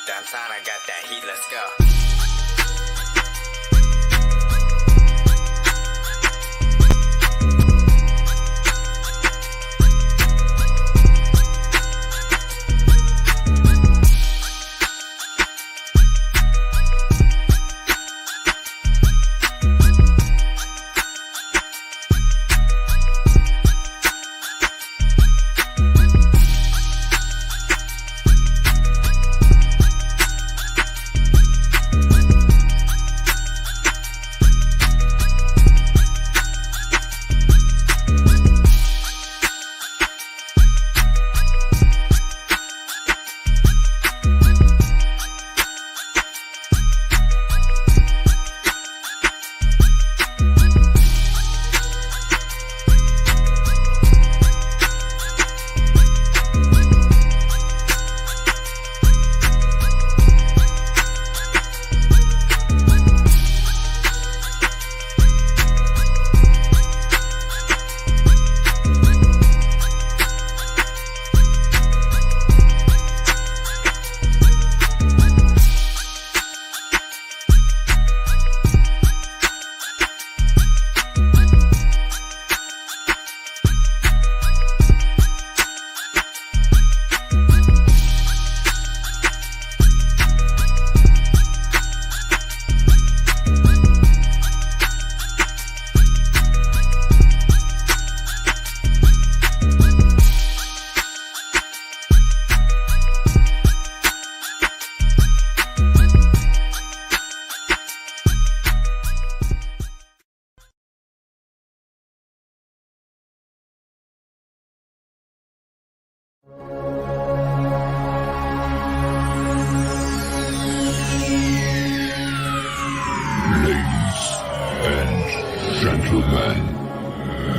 Downtown, I got that heat, let's go.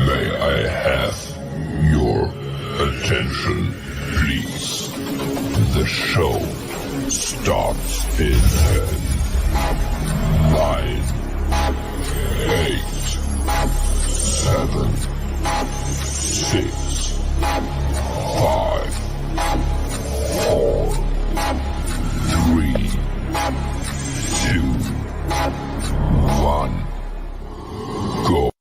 May I have your attention, please? The show starts in 9, 8, 7, 6, 5, 4, 3, 2, 1, go.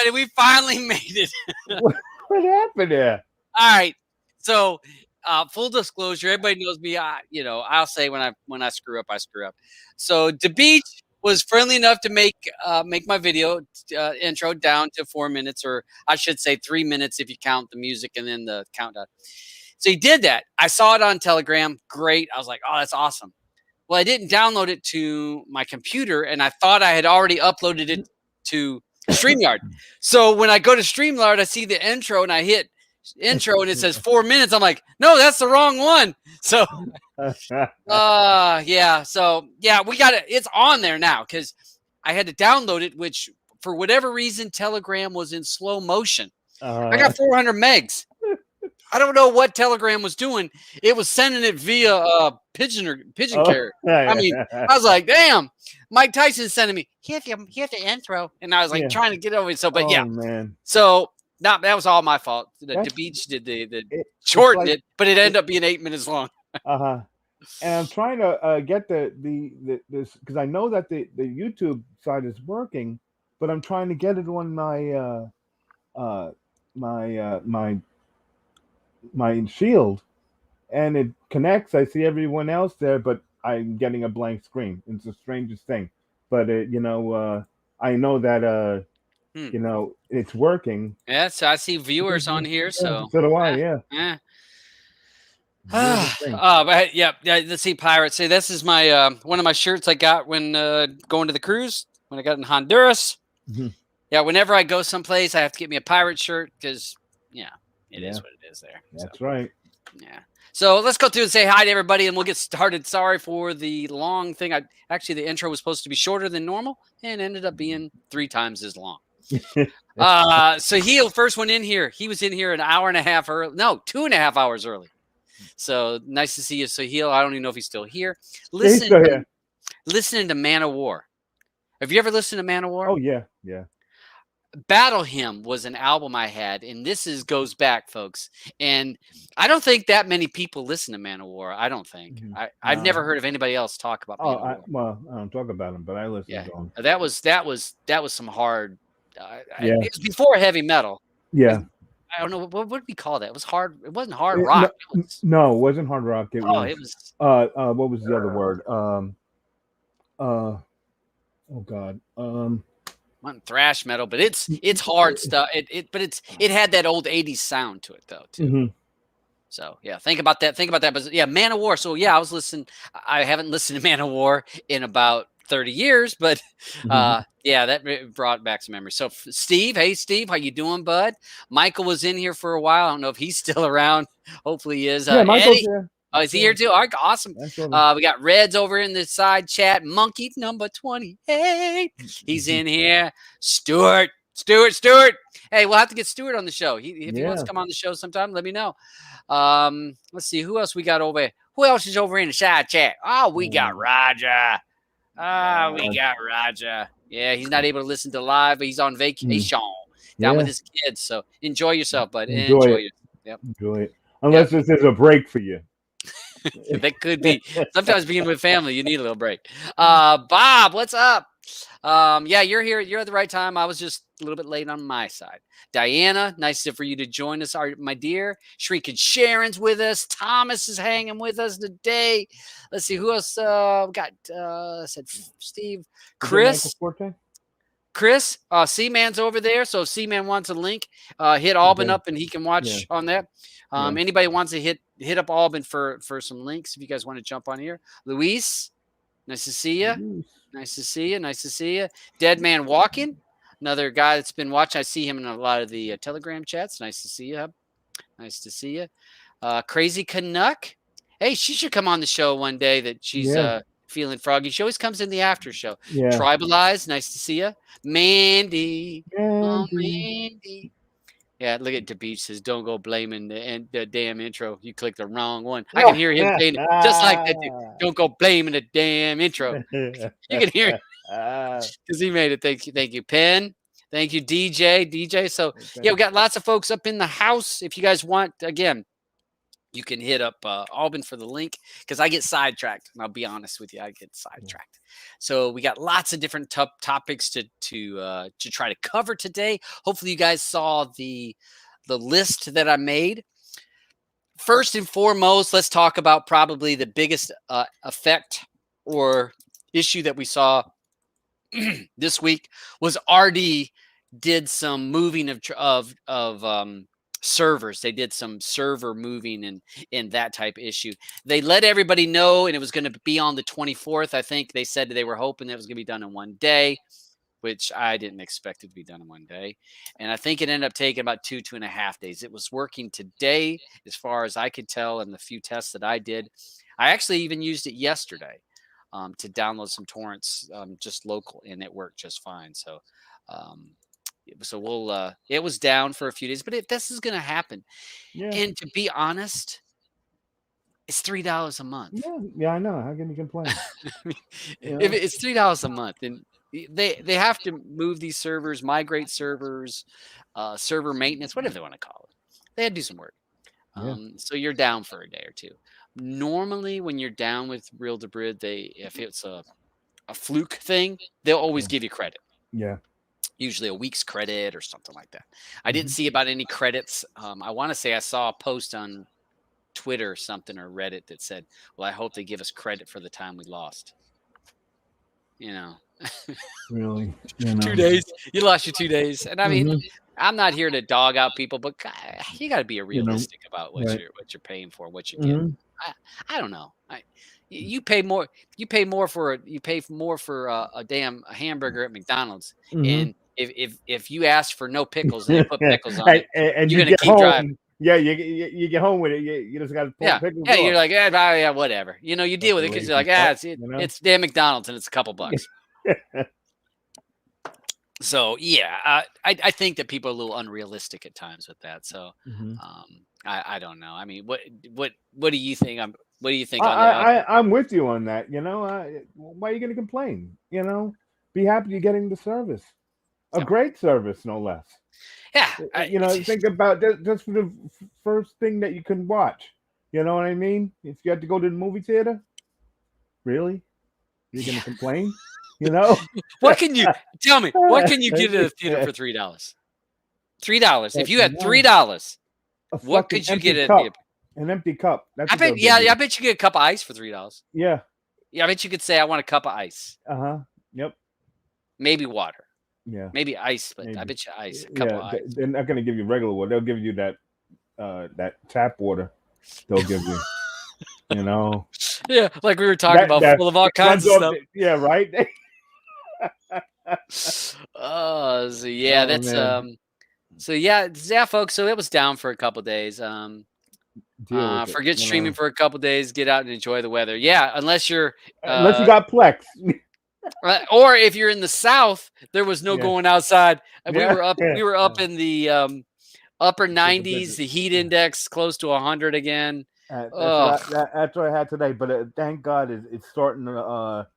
Everybody, we finally made it. What happened there? All right. So, full disclosure, everybody knows me. I'll say when I screw up, I screw up. So, DeBeach was friendly enough to make my video intro down to 4 minutes, or I should say 3 minutes if you count the music and then the countdown. So he did that. I saw it on Telegram. Great. I was like, oh, that's awesome. Well, I didn't download it to my computer, and I thought I had already uploaded it to StreamYard. So when I go to StreamYard, I see the intro, and I hit intro, and it says 4 minutes. I'm like, no, that's the wrong one. So, yeah. So, yeah, we got it. It's on there now because I had to download it, which for whatever reason, Telegram was in slow motion. I got 400 megs. I don't know what Telegram was doing. It was sending it via pigeon carrier. I mean, I was like, damn, Mike Tyson's sending me, here's the intro. And I was like trying to get over it. So, but man. So that was all my fault. The Beach did the shorten it, but it ended up being 8 minutes long. And I'm trying to get this because I know that the YouTube side is working, but I'm trying to get it on my Shield, and it connects. I see everyone else there, but I'm getting a blank screen. It's the strangest thing. But I know that it's working. Yeah, so I see viewers on here. So do I. Yeah. But yeah. Let's see, pirates. Say this is my one of my shirts I got when going to the cruise when I got in Honduras. Mhm. Yeah, whenever I go someplace, I have to get me a pirate shirt because it is what it is there. That's right. Yeah. So let's go through and say hi to everybody, and we'll get started. Sorry for the long thing. Actually, the intro was supposed to be shorter than normal, and ended up being 3 times as long. Sahil, first one in here. He was in here an hour and a half early. No, 2.5 hours early. So nice to see you, Sahil. I don't even know if he's still here. Listening to Man of War. Have you ever listened to Man of War? Oh yeah. Battle Hymn was an album I had, and this goes back, folks. And I don't think that many people listen to Man of War. I don't think. Mhm. I've never heard of anybody else talk about Man of War. I don't talk about him, but I listen to him. That was some hard. It was before heavy metal. Yeah. I don't know what would we call that. It was hard. It wasn't hard rock. No, it wasn't hard rock. It was. What was the other word? Oh God. Wasn't thrash metal, but it's hard stuff. It had that old 80s sound to it though too. Mm-hmm. So yeah, think about that. But yeah, Man of War. So yeah, I was listening. I haven't listened to Man of War in about 30 years, but yeah, that brought back some memories. So Steve, hey Steve, how you doing, bud? Michael was in here for a while. I don't know if he's still around. Hopefully he is. Yeah, Michael's Eddie, here. Oh, is he here too? All right, awesome. We got Reds over in the side chat. Monkey number 28. He's in here. Stuart. Hey, we'll have to get Stuart on the show. If he wants to come on the show sometime, let me know. Let's see who else we got over here. Who else is over in the side chat? Oh, we got Roger. We got Roger. Yeah, he's not able to listen to live, but he's on vacation down with his kids. So enjoy yourself, bud. Enjoy it. Yep. Enjoy it. Unless this is a break for you. That could be. Sometimes being with family, you need a little break. Bob, what's up? Yeah, you're here. You're at the right time. I was just a little bit late on my side. Diana, nice for you to join us, my dear. Shrinking Sharon's with us. Thomas is hanging with us today. Let's see who else. We got said Steve, Chris. C-Man's over there. So if C-Man wants a link, hit Alban up and he can watch on that. Anybody wants to hit up Alban for some links if you guys want to jump on here. Luis, nice to see you. Nice to see you. Dead Man Walking, another guy that's been watching. I see him in a lot of the Telegram chats. Nice to see you. Crazy Canuck. Hey, she should come on the show one day that she's feeling froggy. She always comes in the after show. Yeah. Tribalized, nice to see you. Mandy. Oh, Mandy. Yeah, look at DeBeach says, don't go blaming the damn intro. You clicked the wrong one. I can hear him saying it just like that. Dude. Don't go blaming the damn intro. You can hear it because he made it. Thank you, Penn. Thank you, DJ. So, yeah, we got lots of folks up in the house. If you guys want, again, you can hit up Alban for the link because I get sidetracked. And I'll be honest with you, I get sidetracked. So we got lots of different topics to try to cover today. Hopefully you guys saw the list that I made. First and foremost, let's talk about probably the biggest effect or issue that we saw this week was RD did some moving of servers. They did some server moving and that type issue. They let everybody know, and it was going to be on the 24th. I think they said they were hoping that it was going to be done in one day, which I didn't expect it to be done in one day. And I think it ended up taking about 2.5 days. It was working today, as far as I could tell, in the few tests that I did. I actually even used it yesterday to download some torrents just local, and it worked just fine. So, we'll it was down for a few days, but this is going to happen. Yeah. And to be honest, it's $3 a month. Yeah, I know. How can you complain? If it's $3 a month, and they have to move these servers, migrate servers, server maintenance, whatever they want to call it. They had to do some work. So you're down for a day or two. Normally, when you're down with Real-Debrid, if it's a fluke thing, they'll always give you credit. Yeah. Usually a week's credit or something like that. I didn't see about any credits. I want to say I saw a post on Twitter or something or Reddit that said, well, I hope they give us credit for the time we lost. Really? 2 days. You lost your 2 days. And I mean, I'm not here to dog out people, but you got to be realistic about what Right. you're paying for, what you're getting. I don't know. You pay more. You pay more for a damn hamburger at McDonald's, Mm-hmm. and if you ask for no pickles and they put pickles on and, it, and you're you gonna get keep driving. home. Yeah, you get home with it. You just got to pull Yeah, pickles yeah. off. You're like, yeah, whatever. You know, you deal with it because you're like, Fuck, it's damn McDonald's and it's a couple bucks. So yeah, I think that people are a little unrealistic at times with that. So I don't know. I mean, what do you think? What do you think on that? I'm with you on that. Why are you going to complain? Be happy you're getting the service, a great service, no less. Yeah, Think about just for the first thing that you can watch. You know what I mean? If you had to go to the movie theater, really, you're going to complain? What can you tell me? What can you get at a theater for $3? $3. If you had $3, what could you get at a theater? An empty cup. I bet. Yeah, I bet you get a cup of ice for $3. Yeah. Yeah, I bet you could say I want a cup of ice. Yep. Maybe water. Yeah. Maybe ice, but I bet you ice. A cup of ice. They're not going to give you regular water. They'll give you that tap water. They'll give you. Yeah, like we were talking about, full of all kinds of stuff. Yeah, right. So yeah, that's man. So yeah, folks. So it was down for a couple days. Forget streaming for a couple days. Get out and enjoy the weather. Yeah, unless you got Plex. Or if you're in the South, there was no going outside. We were up in the upper 90s. The heat index close to 100 again. That's what I had today. But thank God it's starting to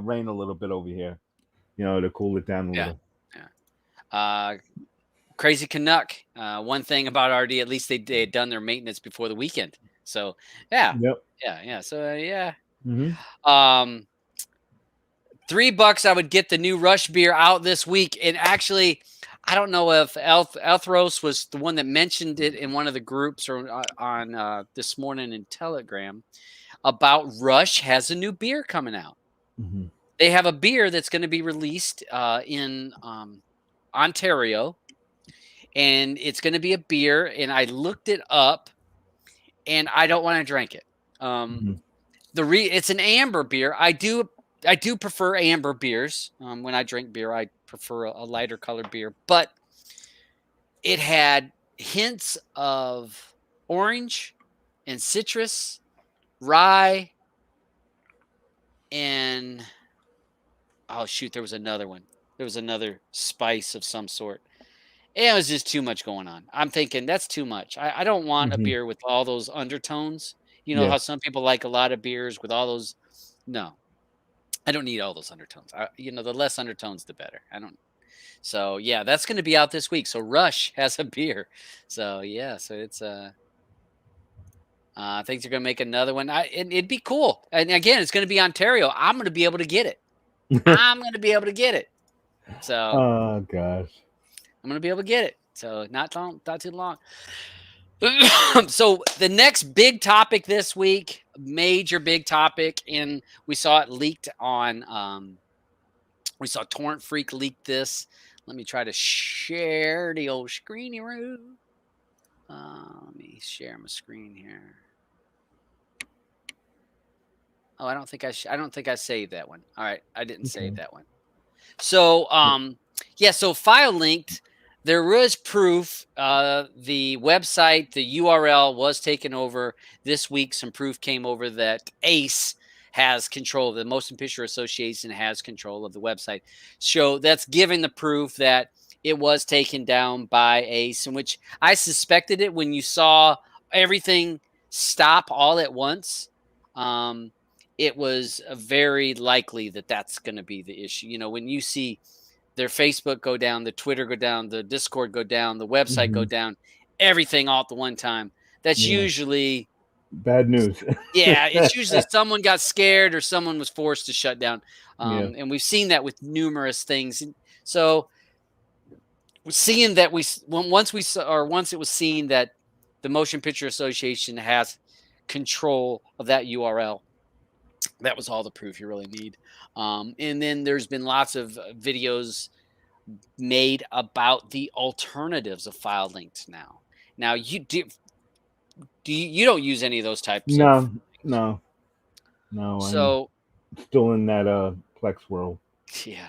rain a little bit over here. To cool it down a little. Yeah. Crazy Canuck. One thing about RD, at least they had done their maintenance before the weekend. So yeah. Yep. Yeah. So yeah. Mm-hmm. $3 I would get the new Rush beer out this week. And actually, I don't know if Elthros was the one that mentioned it in one of the groups or on this morning in Telegram about Rush has a new beer coming out. Mm-hmm. They have a beer that's going to be released in Ontario, and it's going to be a beer. And I looked it up, and I don't want to drink it. It's an amber beer. I do prefer amber beers. When I drink beer, I prefer a lighter colored beer, but it had hints of orange and citrus, rye, and oh shoot, there was another one. There was another spice of some sort. It was just too much going on. I'm thinking that's too much. I don't want a beer with all those undertones. You know how some people like a lot of beers with all those. No, I don't need all those undertones. The less undertones, the better. So yeah, that's going to be out this week. So Rush has a beer. So yeah, so it's I think they're going to make another one. It'd be cool. And again, it's going to be Ontario. I'm going to be able to get it. I'm going to be able to get it. So oh gosh, I'm going to be able to get it. So not too long. So the next big topic this week, major big topic, and we saw it leaked on. We saw Torrent Freak leak this. Let me try to share the old screeny-roo. Let me share my screen here. Oh, I don't think I saved that one. All right, I didn't save that one. So, so FileLinked, there was proof. The website, the URL was taken over this week. Some proof came over that ACE has control. The Motion Picture Association has control of the website. So that's giving the proof that it was taken down by ACE, in which I suspected it when you saw everything stop all at once. It was very likely that that's going to be the issue. When you see their Facebook go down, the Twitter go down, the Discord go down, the website go down, everything all at the one time, that's usually bad news. Yeah, it's usually someone got scared or someone was forced to shut down. And we've seen that with numerous things. So seeing that once it was seen that the Motion Picture Association has control of that URL, that was all the proof you really need. And then there's been lots of videos made about the alternatives of FileLinked now. Now, you don't use any of those types of No, things. no. So I'm still in that Plex world. yeah.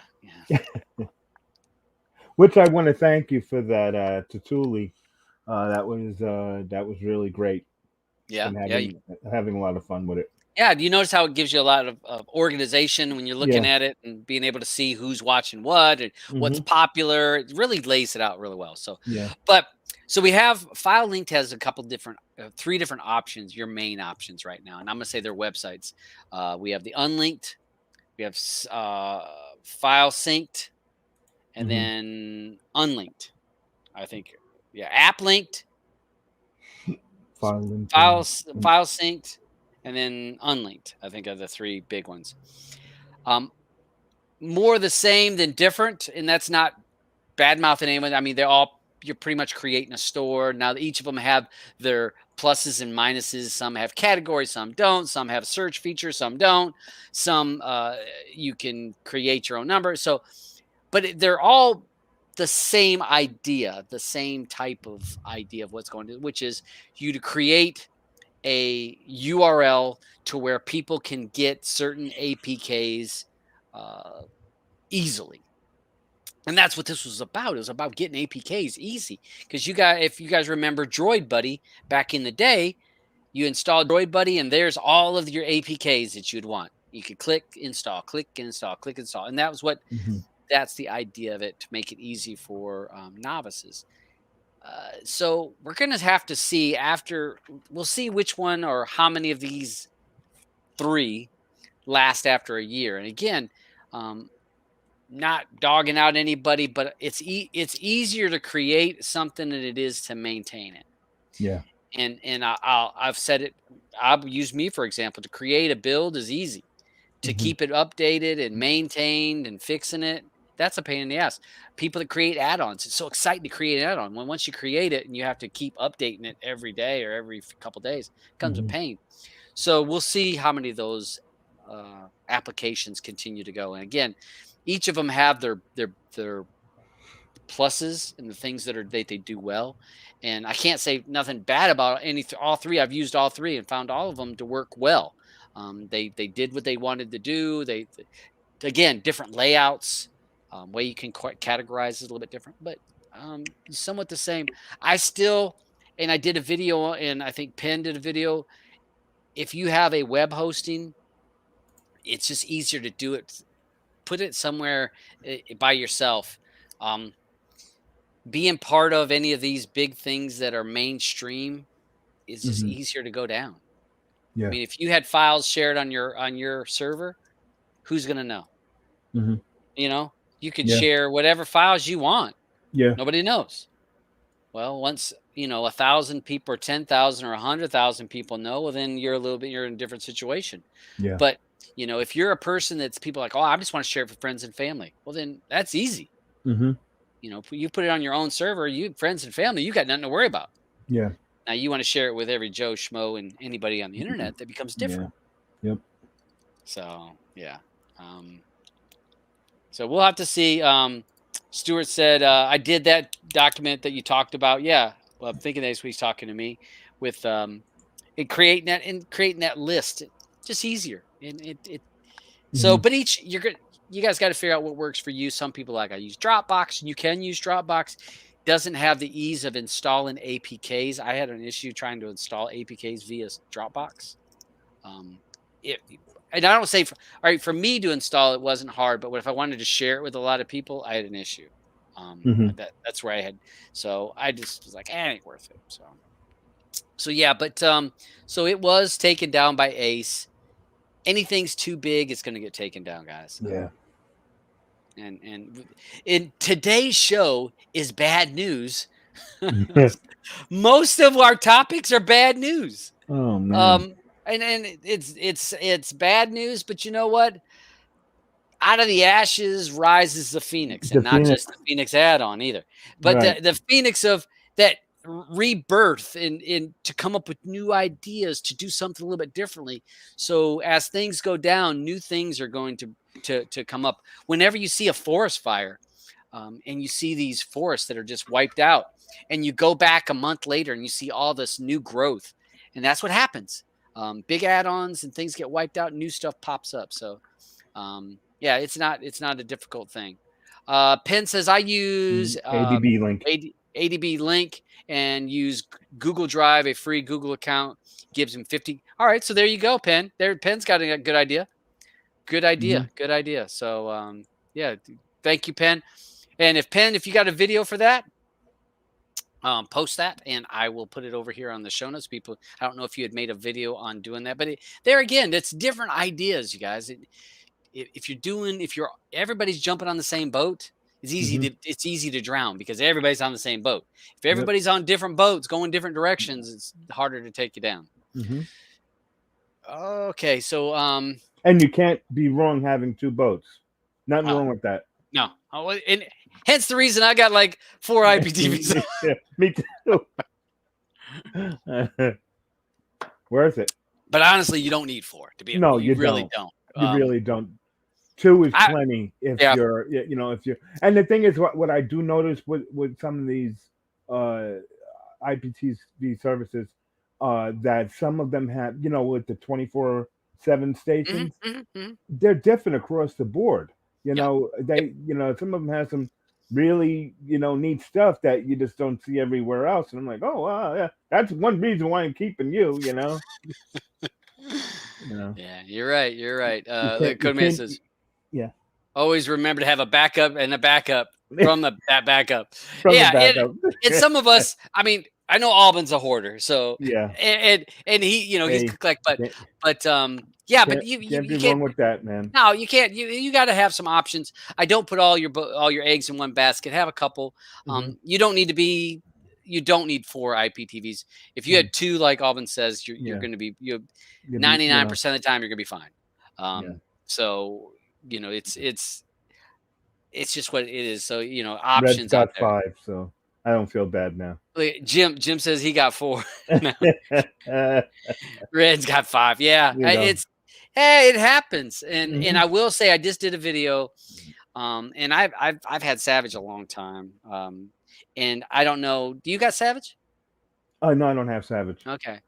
Which I want to thank you for that, Tatuli. That was really great. Yeah. And Yeah. having a lot of fun with it. Yeah, do you notice how it gives you a lot of organization when you're looking Yeah. at it and being able to see who's watching what and what's Hmm. popular? It really lays it out really well. So, Yeah. but so we have FileLinked has a couple different, 3 different options, your main options right now, and I'm gonna say their websites. We have the unlinked, we have file synced, and Hmm. then unlinked. I think, yeah, app linked, File file synced, and then unlinked. I think are the 3 big ones. Um, More the same than different, and that's not bad mouthing anyone. I mean, you're pretty much creating a store now. Each of them have their pluses and minuses. Some have categories, some don't. Some have search features, some don't. Some you can create your own number. So, but they're all the same idea, the same type of idea of what's going to, which is you to create a URL to where people can get certain APKs uh, easily. And that's what this was about. It was about getting APKs easy. Because if you guys remember Droid Buddy back in the day, you install Droid Buddy and there's all of your APKs that you'd want. You could click install, click install, click install. And that's the idea of it, to make it easy for novices. So we're going to have to see we'll see which one or how many of these 3 last after a year. And again, not dogging out anybody, but it's easier to create something than it is to maintain it. Yeah. And I've said it. I'll use me for example. To create a build is easy. To keep it updated and maintained and fixing it, that's a pain in the ass. People that create add-ons, it's so exciting to create an add-on. Once you create it and you have to keep updating it every day or every couple days, it comes a pain. So we'll see how many of those applications continue to go. And again, each of them have their pluses and the things that they do well. And I can't say nothing bad about all 3. I've used all 3 and found all of them to work well. They did what they wanted to do. Again, different layouts, way you can categorize is a little bit different, but somewhat the same. And I did a video, and I think Penn did a video. If you have a web hosting, it's just easier to do it. Put it somewhere by yourself. Being part of any of these big things that are mainstream is just easier to go down. Yeah. I mean, if you had files shared on your server, who's going to know? You know, you could share whatever files you want. Yeah. Nobody knows. Well, once 1,000 people or 10,000 or 100,000 people know, well, then you're in a different situation. Yeah. But if you're a person that's people like, oh, I just want to share it with friends and family. Well, then that's easy. If you put it on your own server, you friends and family, you got nothing to worry about. Yeah. Now you want to share it with every Joe Schmo and anybody on the internet, that becomes different. Yeah. Yep. So yeah. So we'll have to see. Stuart said, I did that document that you talked about. Yeah. Well, I'm thinking that's what he's talking to me with creating that list. Just easier. And so, but you guys got to figure out what works for you. Some people I use Dropbox, and you can use Dropbox. Doesn't have the ease of installing APKs. I had an issue trying to install APKs via Dropbox. And I don't say for me to install it wasn't hard, but if I wanted to share it with a lot of people, I had an issue. That's where I had. So I just was like, it ain't worth it. So yeah, but so it was taken down by Ace. Anything's too big, it's going to get taken down, guys. Yeah. And in today's show is bad news. Most of our topics are bad news. Oh man. And it's bad news, but you know what? Out of the ashes rises the phoenix, and not just the Phoenix add-on either, but the Phoenix of that rebirth in to come up with new ideas to do something a little bit differently. So as things go down, new things are going to come up. Whenever you see a forest fire, and you see these forests that are just wiped out, and you go back a month later and you see all this new growth, and that's what happens. Big add-ons and things get wiped out, new stuff pops up. So yeah, it's not a difficult thing. Penn says I use ADB link. ADB link and use Google Drive, a free Google account gives him 50. All right, so there you go, Penn. Penn's got a good idea. Good idea. Good idea. So yeah, thank you, Penn. And if you got a video for that, post that and I will put it over here on the show notes. People, I don't know if you had made a video on doing that, but there again, it's different ideas, you guys. If everybody's jumping on the same boat, it's easy to drown because everybody's on the same boat. If everybody's on different boats going different directions, it's harder to take you down. Okay, so and you can't be wrong having two boats. Nothing wrong with that. No. And hence the reason I got like 4 IPTVs. Yeah, me too. Where is it? But honestly, you don't need 4 to be. No, you really don't. You really don't. 2 is plenty if you're, if you're. And the thing is, what I do notice with some of these IPTV services, that some of them have, with the 24/7 stations, they're different across the board. They, some of them have some really, neat stuff that you just don't see everywhere else. And I'm like, oh, wow, yeah, that's one reason why I'm keeping you, Yeah, you're right. Codeman says, yeah, always remember to have a backup and a backup from that backup. And some of us, I mean, I know Albin's a hoarder, so yeah, and he, he's like, but yeah, but you can't be can't wrong with that, man. No, you can't. You got to have some options. I don't put all your eggs in one basket. Have a couple. You don't need 4 IPTVs. If you had 2, like Albin says, you're going to be 99% of the time you're going to be fine. So it's just what it is. So options. Red's got 5, so I don't feel bad now. Jim says he got 4. Red's got 5. Yeah, it happens. And I will say I just did a video, and I've had Savage a long time. And I don't know. Do you got Savage? Oh no, I don't have Savage. Okay.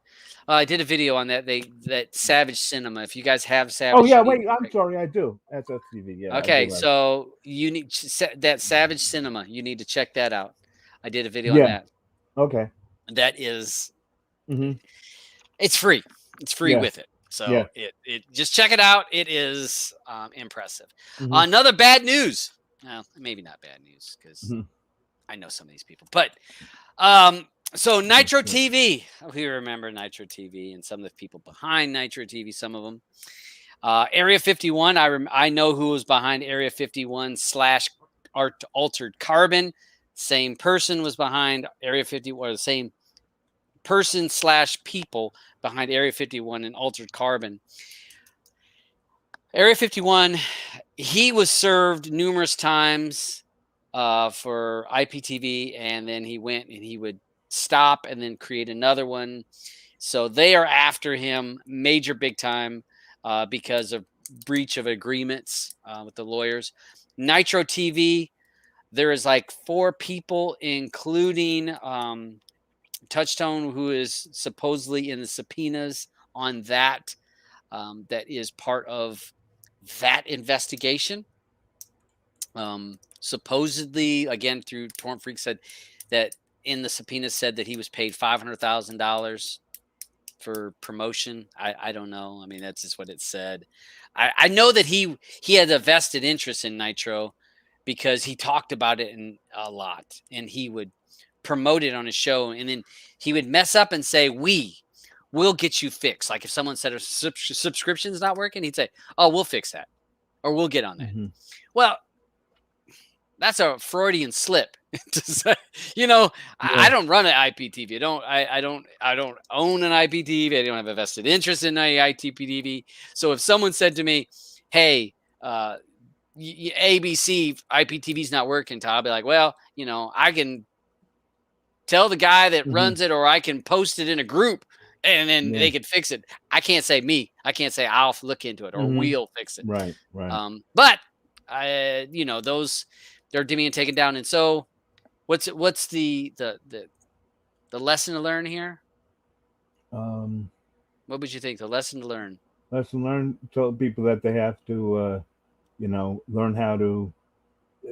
I did a video on that. That Savage Cinema. If you guys have Savage. Oh yeah, wait. I'm sorry. I do. SSTV. Yeah. Okay, so you need that Savage Cinema. You need to check that out. I did a video on that. Okay. That is. It's free. It's free with it. So it just check it out. It is impressive. Another bad news. Well, maybe not bad news because I know some of these people, but so Nitro TV. We remember Nitro TV and some of the people behind Nitro TV. Some of them. Area 51. I know who was behind Area 51 / Altered Carbon. Same person was behind Area 51. Or the same person / people behind Area 51 and Altered Carbon. Area 51, he was served numerous times for IPTV, and then he went and he would stop and then create another one. So they are after him major big time because of breach of agreements with the lawyers. Nitro TV, there is like 4 people, including Touchstone, who is supposedly in the subpoenas on that. That is part of that investigation. Supposedly, again, through Torrent Freak, said that in the subpoena said that he was paid $500,000 for promotion. I don't know. I mean, that's just what it said. I know that he had a vested interest in Nitro because he talked about it a lot, and he would promote it on his show, and then he would mess up and say, we'll get you fixed. Like if someone said a subscription's not working, he'd say, oh, we'll fix that, or we'll get on that. Well, that's a Freudian slip. I don't run an IPTV. I don't own an IPTV. I don't have a vested interest in an IPTV. So if someone said to me, hey, ABC IPTV's not working, Todd, I'll be like, well, I can tell the guy that runs it, or I can post it in a group and then they can fix it. I can't say me. I can't say I'll look into it or we'll fix it. Right. But those they're being taken down. And so what's the lesson to learn here? What would you think? The lesson to learn. Lesson learned. Tell people that they have to, learn how to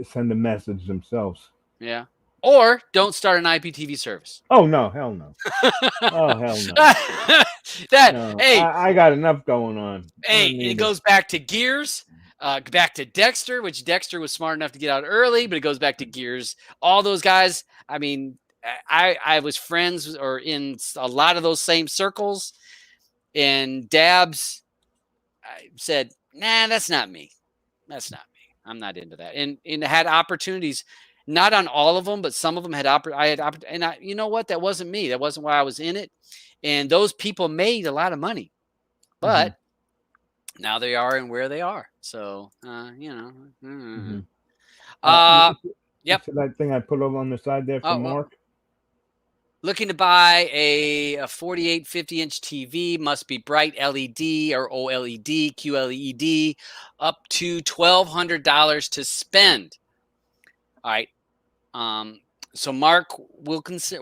send a message themselves. Yeah. Or don't start an IPTV service. Oh no, hell no. Oh hell no. No, Hey, I got enough going on. hey, it goes back to Gears, back to Dexter, which Dexter was smart enough to get out early, but it goes back to Gears. All those guys. I mean, I was friends or in a lot of those same circles, and Dabs said, "Nah, that's not me. That's not me. I'm not into that." And had opportunities. Not on all of them, but some of them had and you know what? That wasn't me. That wasn't why I was in it. And those people made a lot of money, but now they are and where they are. So, Mm-hmm. Yep. So that thing I put over on the side there for Mark. Looking to buy a 48, 50-inch TV, must be bright LED or OLED, QLED, up to $1,200 to spend. All right. So Mark Wilkinson,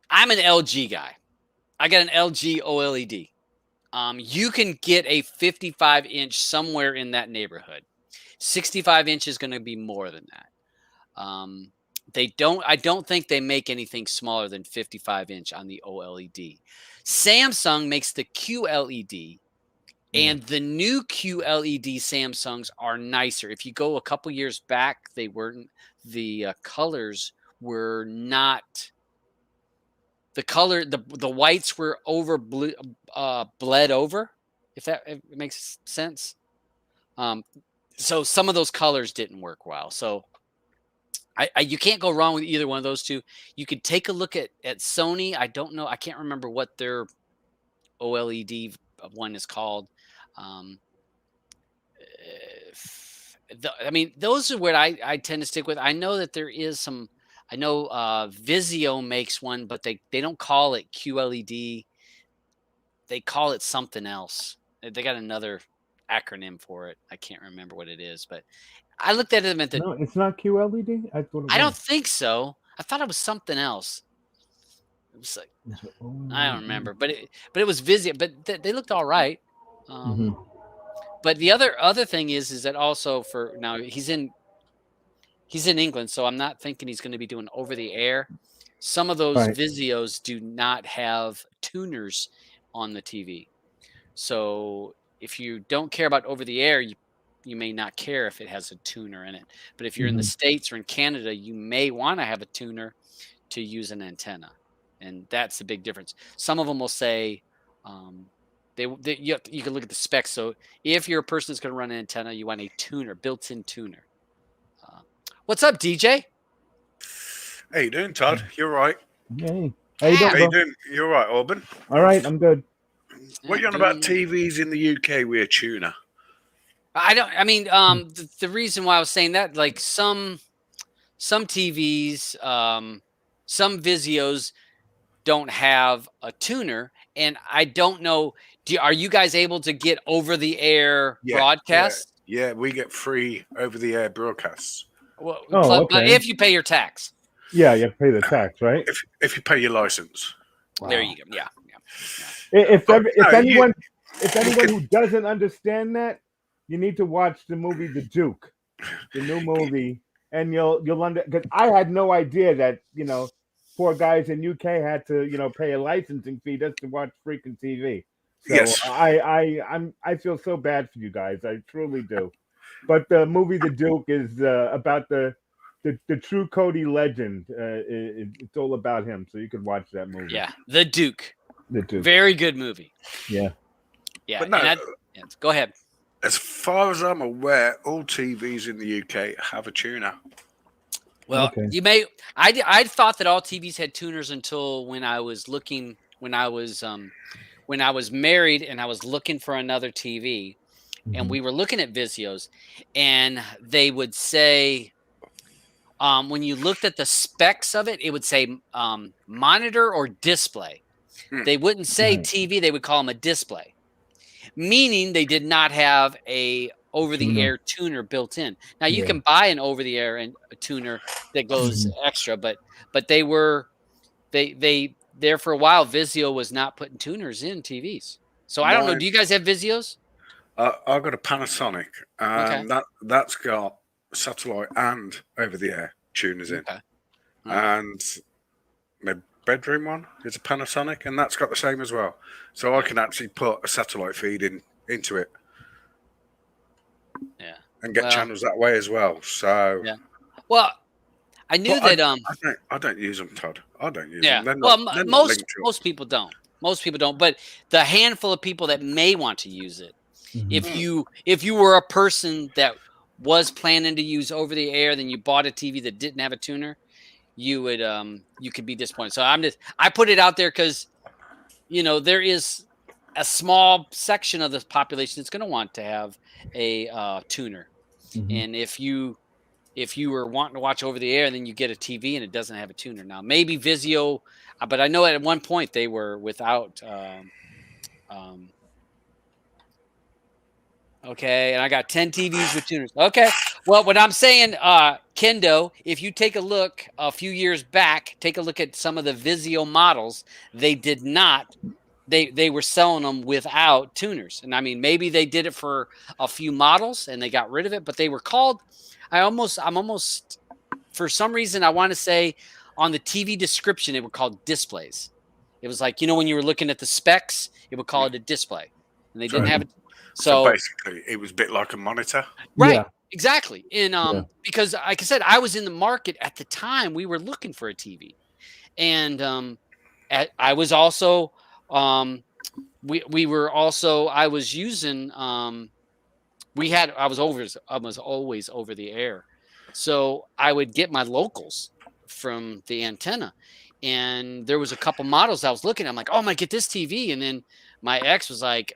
I'm an LG guy. I got an LG OLED. You can get a 55-inch somewhere in that neighborhood. 65-inch is going to be more than that. I don't think they make anything smaller than 55-inch on the OLED. Samsung makes the QLED. And the new QLED Samsungs are nicer. If you go a couple years back, they weren't. The colors were not. The color, the whites were bled over. If it makes sense. So some of those colors didn't work well. So you can't go wrong with either one of those two. You could take a look at Sony. I don't know. I can't remember what their OLED one is called. Those are what I tend to stick with. I know that there is some. I know Vysor makes one, but they don't call it QLED. They call it something else. They got another acronym for it. I can't remember what it is, but I looked at them at the. No, it's not QLED. I don't think so. I thought it was something else. It was like I don't remember, but it was Vysor. But they looked all right. But the other thing is that also for now he's in England, so I'm not thinking he's going to be doing over the air. Some of those Visios do not have tuners on the TV, so if you don't care about over the air, you may not care if it has a tuner in it. But if you're in the States or in Canada, you may want to have a tuner to use an antenna, and that's the big difference. Some of them will say. You can look at the specs. So if you're a person that's going to run an antenna, you want a tuner, built-in tuner. What's up, DJ? How you doing, Todd? You're right. Hey, how you doing? You're right, Auburn. All right, I'm good. What are you on about TVs in the UK with a tuner? The reason why I was saying that, like some TVs, some Visios don't have a tuner, and I don't know. Are you guys able to get over-the-air broadcasts? Yeah, we get free over-the-air broadcasts. Well, but if you pay your tax. Yeah, you have to pay the tax, right? If you pay your license. Wow. There you go. Yeah. If anyone who doesn't understand that, you need to watch the movie The Duke, the new movie, and you'll because I had no idea that poor guys in UK had to pay a licensing fee just to watch freaking TV. So yes. I feel so bad for you guys. I truly do. But the movie The Duke is about the true Kodi legend. It's all about him. So you could watch that movie. Yeah, The Duke. The Duke. Very good movie. Yeah. Yeah. But no, go ahead. As far as I'm aware, all TVs in the UK have a tuner. Well, you may. I thought that all TVs had tuners until when I was married and I was looking for another TV, and we were looking at Visios, and they would say, when you looked at the specs of it, it would say monitor or display. They wouldn't say TV; they would call them a display, meaning they did not have a over-the-air tuner built in. Now you can buy an over-the-air and a tuner that goes extra, but they there for a while, Vizio was not putting tuners in TVs. So I don't know. Do you guys have Vizios? I've got a Panasonic, and that's got satellite and over-the-air tuners in. Okay. And my bedroom one is a Panasonic, and that's got the same as well. So I can actually put a satellite feed into it. Yeah. And get channels that way as well. So yeah. Well, I knew that I don't use them, Todd. I don't use them. They're well, not most people don't. Most people don't. But the handful of people that may want to use it, if you were a person that was planning to use over the air, then you bought a TV that didn't have a tuner, you would you could be disappointed. So I put it out there because there is a small section of the population that's going to want to have a tuner. And if you were wanting to watch over the air and then you get a TV and it doesn't have a tuner, now maybe Vizio, but I know at one point they were without. Okay, and I got 10 TVs with tuners. Okay, well, what I'm saying, Kendo, if you take a look a few years back, take a look at some of the Vizio models. They did not. They were selling them without tuners, and I mean maybe they did it for a few models and they got rid of it, but they were called. I'm almost for some reason I want to say on the TV description it would called displays. It was like when you were looking at the specs, it would call it a display, and they didn't have it. So basically, it was a bit like a monitor, right? Yeah. Exactly, and because like I said, I was in the market at the time. We were looking for a TV, and I was also. We were also, I was using, I was always over the air. So I would get my locals from the antenna, and there was a couple models I was looking at. I'm like, oh, I'm going to get this TV. And then my ex was like,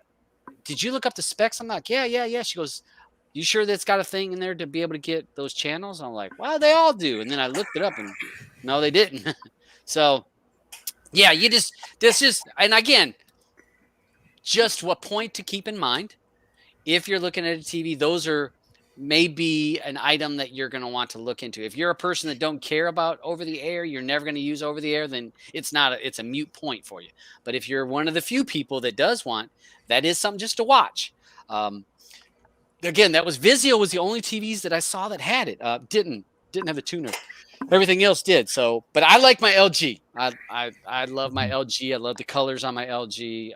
did you look up the specs? I'm like, yeah. She goes, you sure that's got a thing in there to be able to get those channels? I'm like, well, they all do. And then I looked it up and no, they didn't. So yeah, and again, just what point to keep in mind if you're looking at a TV, those are maybe an item that you're going to want to look into. If you're a person that don't care about over the air, you're never going to use over the air, then it's a mute point for you. But if you're one of the few people that does want, that is something just to watch. Again, Vizio was the only TVs that I saw that had it. Didn't have a tuner. Everything else did. So, but I like my LG. I love my LG. I love the colors on my LG.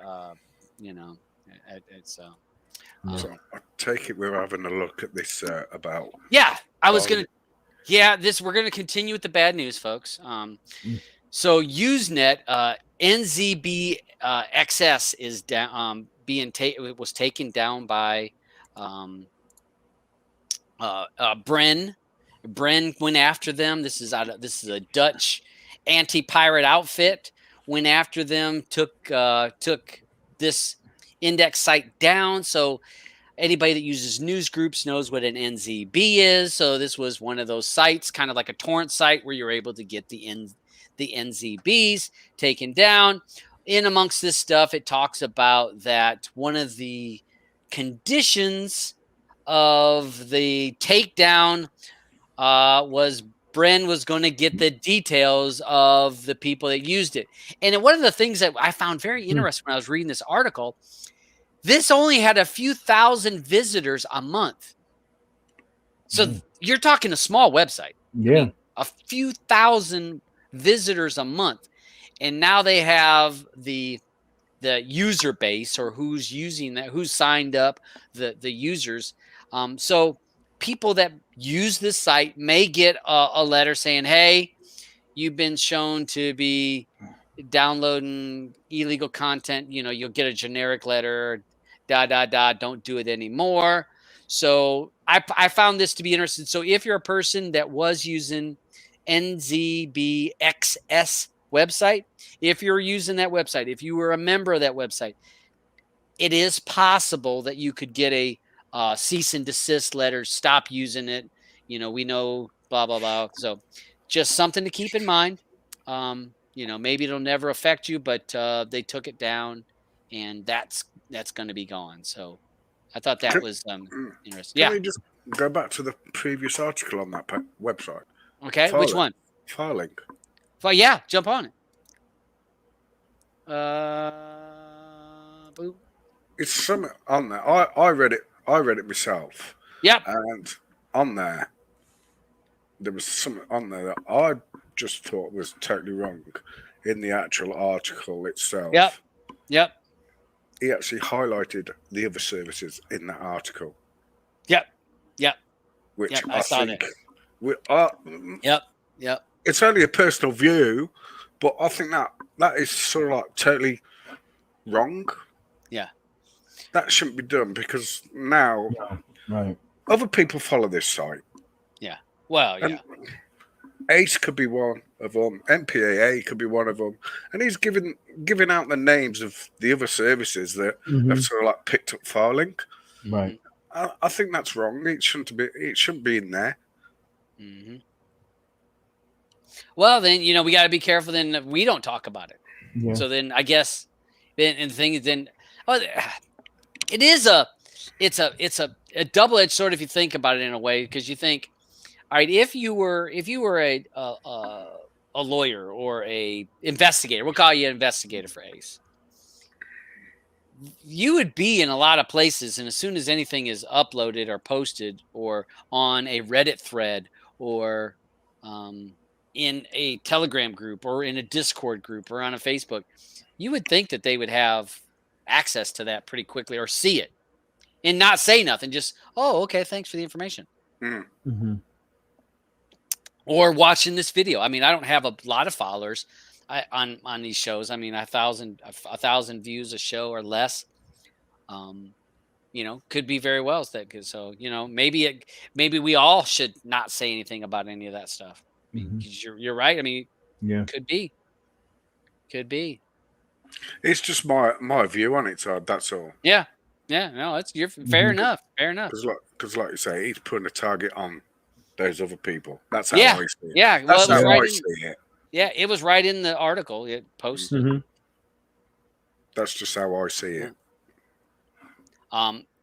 It's. So I take it we're having a look at this about. Yeah, I was gonna. Yeah, we're gonna continue with the bad news, folks. So Usenet, NBZXS is down. It was taken down by Brein. Brein went after them. This is a Dutch anti-pirate outfit. Went after them. Took this index site down. So anybody that uses news groups knows what an NZB is. So this was one of those sites, kind of like a torrent site where you're able to get the NZBs taken down. In amongst this stuff, it talks about that one of the conditions of the takedown was Brein was going to get the details of the people that used it. And one of the things that I found very interesting when I was reading this article, this only had a few thousand visitors a month. So you're talking a small website. Yeah. I mean, a few thousand visitors a month. And now they have the user base, or who's using that, who's signed up, the users. So people that use this site may get a letter saying, hey, you've been shown to be downloading illegal content. You'll get a generic letter, don't do it anymore. So I found this to be interesting. So if you're a person that was using NBZXS website, if you're using that website, if you were a member of that website, it is possible that you could get a cease and desist letter, stop using it. We know blah, blah, blah. So just something to keep in mind. Maybe it'll never affect you, but they took it down and that's going to be gone. So I thought that was interesting. Can we just go back to the previous article on that website? Okay. Which one? FileLinked. Well, yeah, jump on it. Boom. It's something on there. I read it. I read it myself. Yep. And on there was something on there that I just thought was totally wrong in the actual article itself. Yep. He actually highlighted the other services in that article. Yep. Which I saw think that. Yep. It's only a personal view, but I think that is sort of like totally wrong. Yeah. That shouldn't be done because now Right. other people follow this site. Yeah. Well, yeah. And Ace could be one of them. MPAA could be one of them. And he's giving out the names of the other services that have sort of like picked up FileLinked. Right. I think that's wrong. It shouldn't be in there. Mm-hmm. Well, then we got to be careful. Then we don't talk about it. Yeah. So then I guess and the thing is it's a double-edged sword if you think about it in a way, because you think, all right, if you were a lawyer or a investigator, we'll call you an investigator for Ace. You would be in a lot of places, and as soon as anything is uploaded or posted or on a Reddit thread or in a Telegram group or in a Discord group or on a Facebook, you would think that they would have access to that pretty quickly or see it and not say nothing. Just, oh, okay, thanks for the information. Mm-hmm. Or watching this video. I mean, I don't have a lot of followers on these shows. I mean, 1,000 views a show or less. Could be very well that. So maybe we all should not say anything about any of that stuff. I mean, 'cause you're right. I mean, yeah, could be. It's just my view on it. So that's all. Yeah. No, you're fair enough. Fair enough. Because like you say, he's putting a target on those other people. That's how Yeah. I see it. Yeah. That's Well, how I see it. Yeah, it was right in the article it posted. Mm-hmm. That's just how I see it.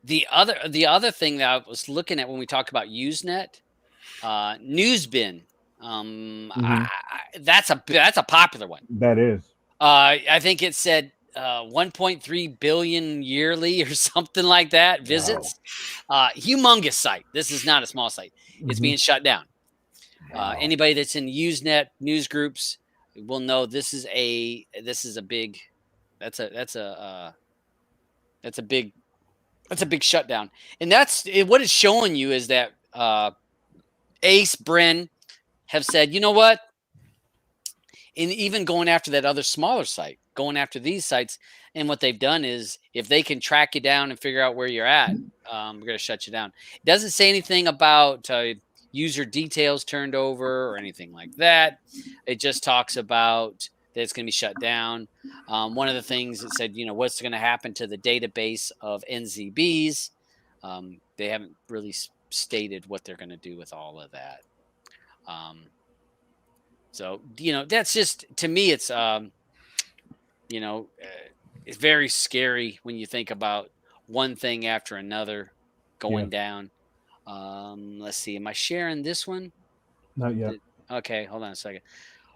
The other thing that I was looking at when we talked about Usenet, NewzBin. That's a popular one. That is. I think it said 1.3 billion yearly or something like that visits. Wow. Humongous site. This is not a small site. It's being shut down. Anybody that's in Usenet news groups will know this is a big shutdown. And that's what it's showing you is that Ace, Brein have said, you know what? And even going after that other smaller site, going after these sites, and what they've done is if they can track you down and figure out where you're at, we're going to shut you down. It doesn't say anything about user details turned over or anything like that. It just talks about that it's going to be shut down. One of the things it said, what's going to happen to the database of NZBs. They haven't really stated what they're going to do with all of that. So, that's just, to me, it's, it's very scary when you think about one thing after another going down. Let's see. Am I sharing this one? Not yet. Okay, hold on a second.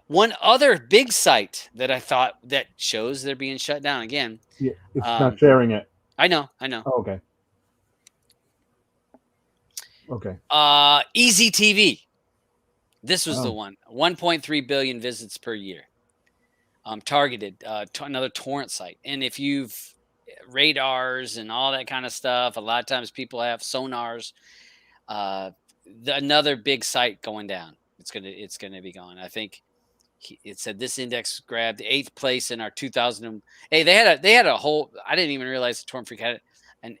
One other big site that I thought that shows they're being shut down again. Yeah, it's not sharing it. I know. Oh, okay. Easy TV. This was the one. 1.3 billion visits per year. Targeted another torrent site. And if you've radars and all that kind of stuff, a lot of times people have sonars. Another big site going down. It's gonna be gone. I think it said this index grabbed 8th place in our 2000. Hey, they had a whole. I didn't even realize the Torrent Freak had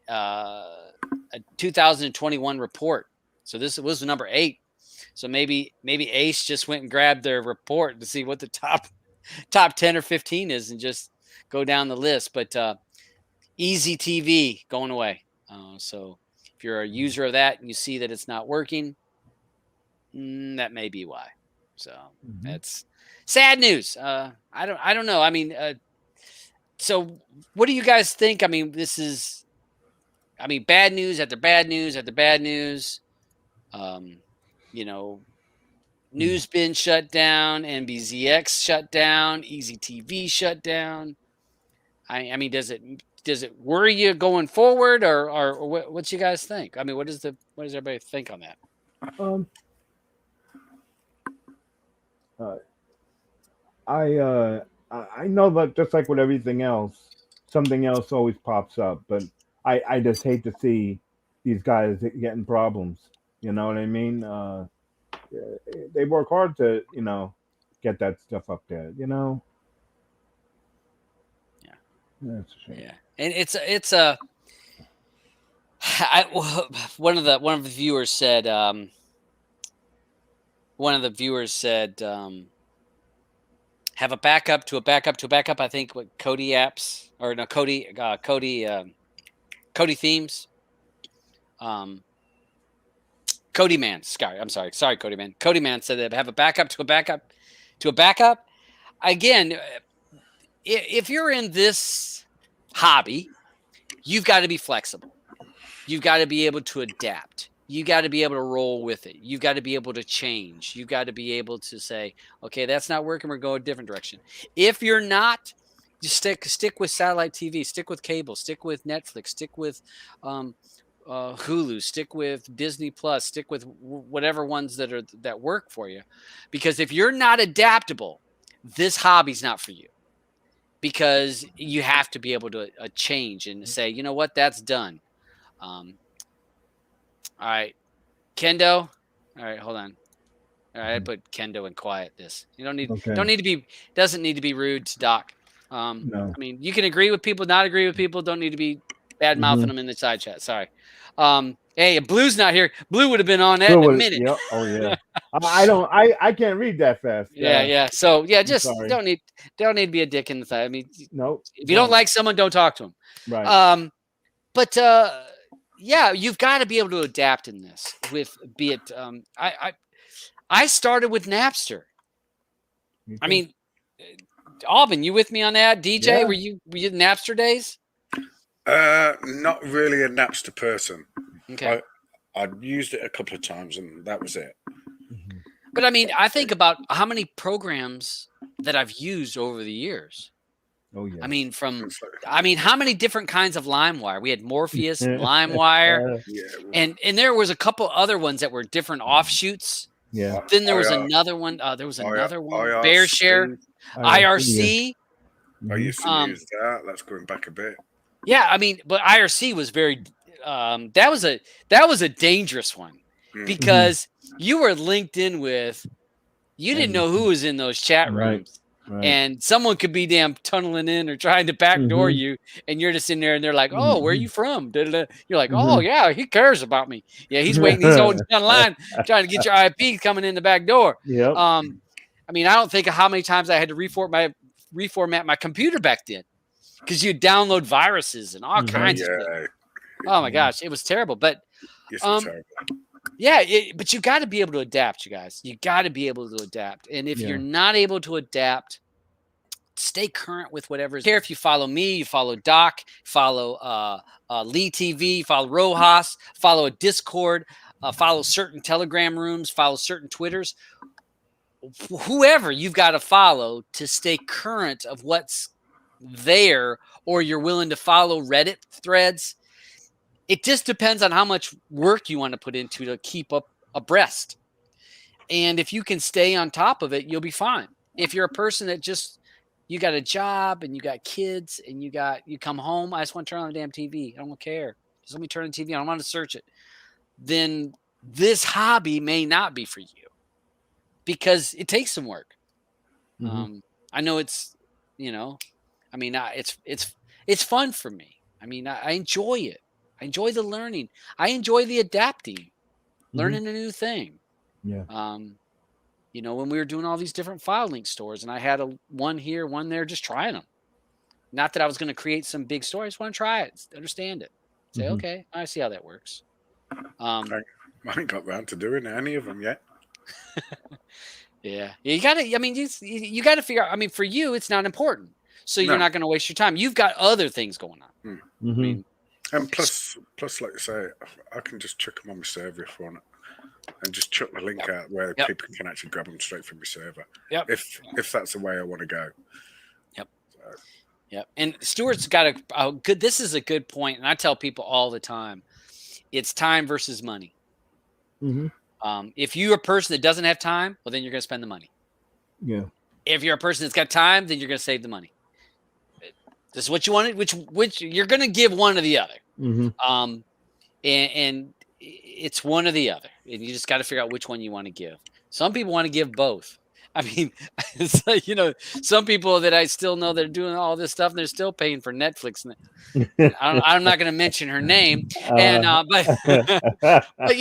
a 2021 report. So this was number 8. So maybe Ace just went and grabbed their report to see what the top 10 or 15 is and just go down the list. But Easy TV going away. So if you're a user of that and you see that it's not working, that may be why. So that's sad news. I don't know. I mean, so what do you guys think? I mean, bad news after bad news after bad news. NewzBin shut down, NBZXS shut down, Easy TV shut down. I mean, does it worry you going forward, or what you guys think? I mean, what does everybody think on that? I know that just like with everything else, something else always pops up. But I just hate to see these guys getting problems. You know what I mean? They work hard to get that stuff up there. Yeah, that's a shame. Yeah, and it's a. One of the viewers said. One of the viewers said. Have a backup to a backup to a backup. I think what Kodi apps or no Kodi themes. Kodi man, sorry, Kodi man. Kodi man said that have a backup to a backup to a backup. Again, if you're in this hobby, you've got to be flexible. You've got to be able to adapt. You got to be able to roll with it. You've got to be able to change. You've got to be able to say, okay, that's not working. We're going a different direction. If you're not, just stick with satellite TV, stick with cable, stick with Netflix, stick with Hulu, stick with Disney Plus, stick with whatever ones that work for you. Because if you're not adaptable, this hobby's not for you. Because you have to be able to change and say, you know what, that's done. All right, Kendo. All right, hold on. All right, I put Kendo in quiet. You doesn't need to be rude to Doc. No. I mean, you can agree with people, not agree with people. Don't need to be bad mouthing them in the side chat. Sorry. Hey, if Blue's not here, Blue would have been on that in a minute. Yep. Oh yeah. I can't read that fast. Yeah. So yeah, just don't need to be a dick in the thigh. I mean, nope. If you don't like someone, don't talk to them. Right. But yeah, you've got to be able to adapt in this. Be it, I started with Napster. I mean, Alvin, you with me on that? DJ, Yeah. were you Napster days? Not really a Napster person. Okay. I'd used it a couple of times, and that was it. But I mean, I think about how many programs that I've used over the years. Oh yeah. I mean, how many different kinds of LimeWire? We had Morpheus, LimeWire, and there was a couple other ones that were different offshoots. Yeah. Then there was another one. There was another one. BearShare, IRC. I used to use that. That's going back a bit. Yeah, I mean, but IRC was very. That was a dangerous one because you were linked in with. You didn't know who was in those chat rooms. Right. And someone could be damn tunneling in or trying to backdoor you, and you're just in there, and they're like, "Oh, where are you from?" Da-da-da. You're like, "Oh, yeah, he cares about me. Yeah, he's waiting. He's holding down the line, trying to get your IP coming in the back door." Yep. I mean, I don't think of how many times I had to reformat my computer back then because you'd download viruses and all kinds of stuff. Oh my gosh, it was terrible. But yeah, but you got to be able to adapt, you guys. You got to be able to adapt. And if you're not able to adapt, stay current with whatever. Care if you follow me, you follow Doc, follow Lee TV, follow Rojas, follow a Discord, follow certain Telegram rooms, follow certain Twitters. Whoever you've got to follow to stay current of what's there, or you're willing to follow Reddit threads. It just depends on how much work you want to put into to keep up abreast. And if you can stay on top of it, you'll be fine. If you're a person that you got a job and you got kids and you come home, I just want to turn on the damn TV. I don't care. Just let me turn on the TV. I don't want to search it. Then this hobby may not be for you because it takes some work. I know it's, I mean, it's fun for me. I mean, I enjoy it. I enjoy the learning. I enjoy the adapting, learning a new thing. Yeah. When we were doing all these different FileLinked stores, and I had one here, one there, just trying them. Not that I was going to create some big story. I just want to try it, understand it. Say, okay, I see how that works. I haven't got around to doing any of them yet. Yeah, you got to. I mean, you got to figure out. I mean, for you, it's not important, so you're not going to waste your time. You've got other things going on. I mean. And plus, like I say, I can just chuck them on my server if I want it, and just chuck the link out where people can actually grab them straight from my server. If that's the way I want to go. Yep. Yep. And Stuart's got a good. This is a good point, and I tell people all the time, it's time versus money. If you're a person that doesn't have time, well, then you're going to spend the money. Yeah. If you're a person that's got time, then you're going to save the money. This is what you wanted. Which you're going to give one or the other. And it's one or the other, and you just got to figure out which one you want to give. Some people want to give both. I mean, it's like, some people that I still know that are doing all this stuff, and they're still paying for Netflix. I'm not going to mention her name, and but going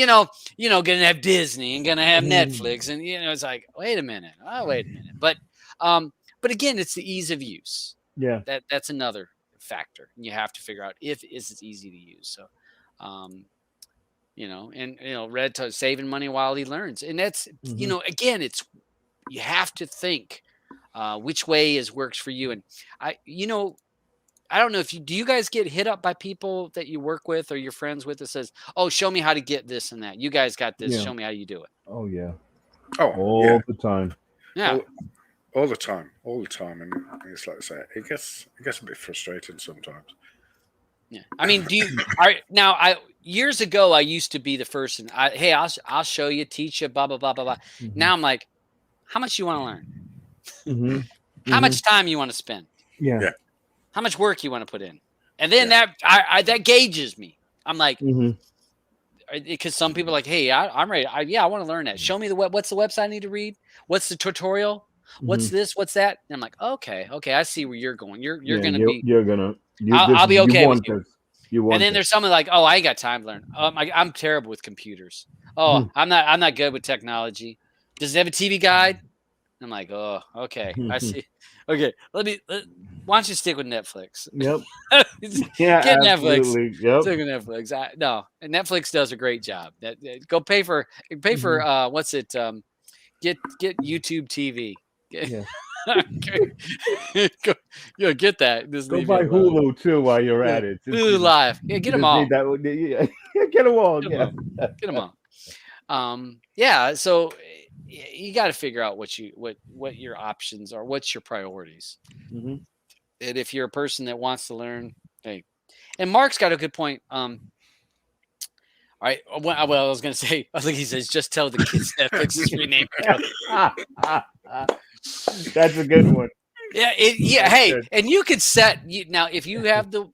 to have Disney and going to have Netflix, and it's like, wait a minute. But again, it's the ease of use. Yeah, that's another factor. You have to figure out if it's easy to use. So, Red saving money while he learns, and that's again, it's. You have to think which way works for you. And I don't know if do you guys get hit up by people that you work with or you're friends with that says, "Oh, show me how to get this and that. You guys got this. Yeah. Show me how you do it." Oh yeah. All the time. Yeah. All the time. And it's like I say, it gets a bit frustrating sometimes. Yeah. I mean, years ago I used to be the first and I'll show you, teach you, blah blah blah blah blah. Now I'm like, how much you want to learn? How much time you want to spend? Yeah. How much work you want to put in? And then that gauges me. I'm like, because some people are like, hey, I'm ready. I want to learn that. Show me what's the website I need to read? What's the tutorial? What's this? What's that? And I'm like, okay, I see where you're going. You're gonna be. I'll be okay with you. And then there's someone like, oh, I ain't got time to learn. I'm terrible with computers. Oh, I'm not good with technology. Does it have a TV guide? I'm like, oh, okay. I see. Okay, why don't you stick with Netflix? Yep. Get Netflix. Yep. Stick with Netflix. No, and Netflix does a great job. Go pay for what's it? Get YouTube TV. Yeah. Get that. Go buy Hulu too while you're at it. Hulu Live. Yeah, get them all. Get them all. Get them all. Yeah. So you got to figure out what your options are. What's your priorities? And if you're a person that wants to learn, hey, and Mark's got a good point. All right. Well, I was going to say, I think he says, just tell the kids Netflix is renamed. That's a good one. Yeah. Hey, and you could now if you have the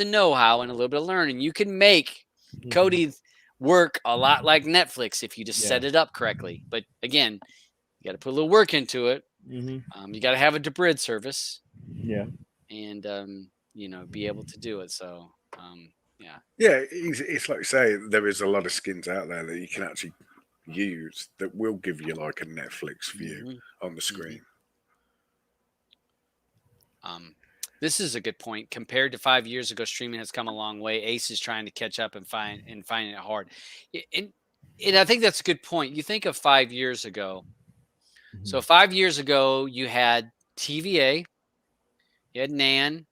know-how and a little bit of learning, you can make Kodi work a lot like Netflix if you just set it up correctly. But again, you got to put a little work into it. You got to have a Debrid service. Yeah. And be able to do it. So it's like you say, there is a lot of skins out there that you can actually use that will give you like a Netflix view on the screen. This is a good point. Compared to 5 years ago, streaming has come a long way. Ace is trying to catch up and finding it hard. And I think that's a good point. You think of 5 years ago. So 5 years ago, you had TVA, you had NAN.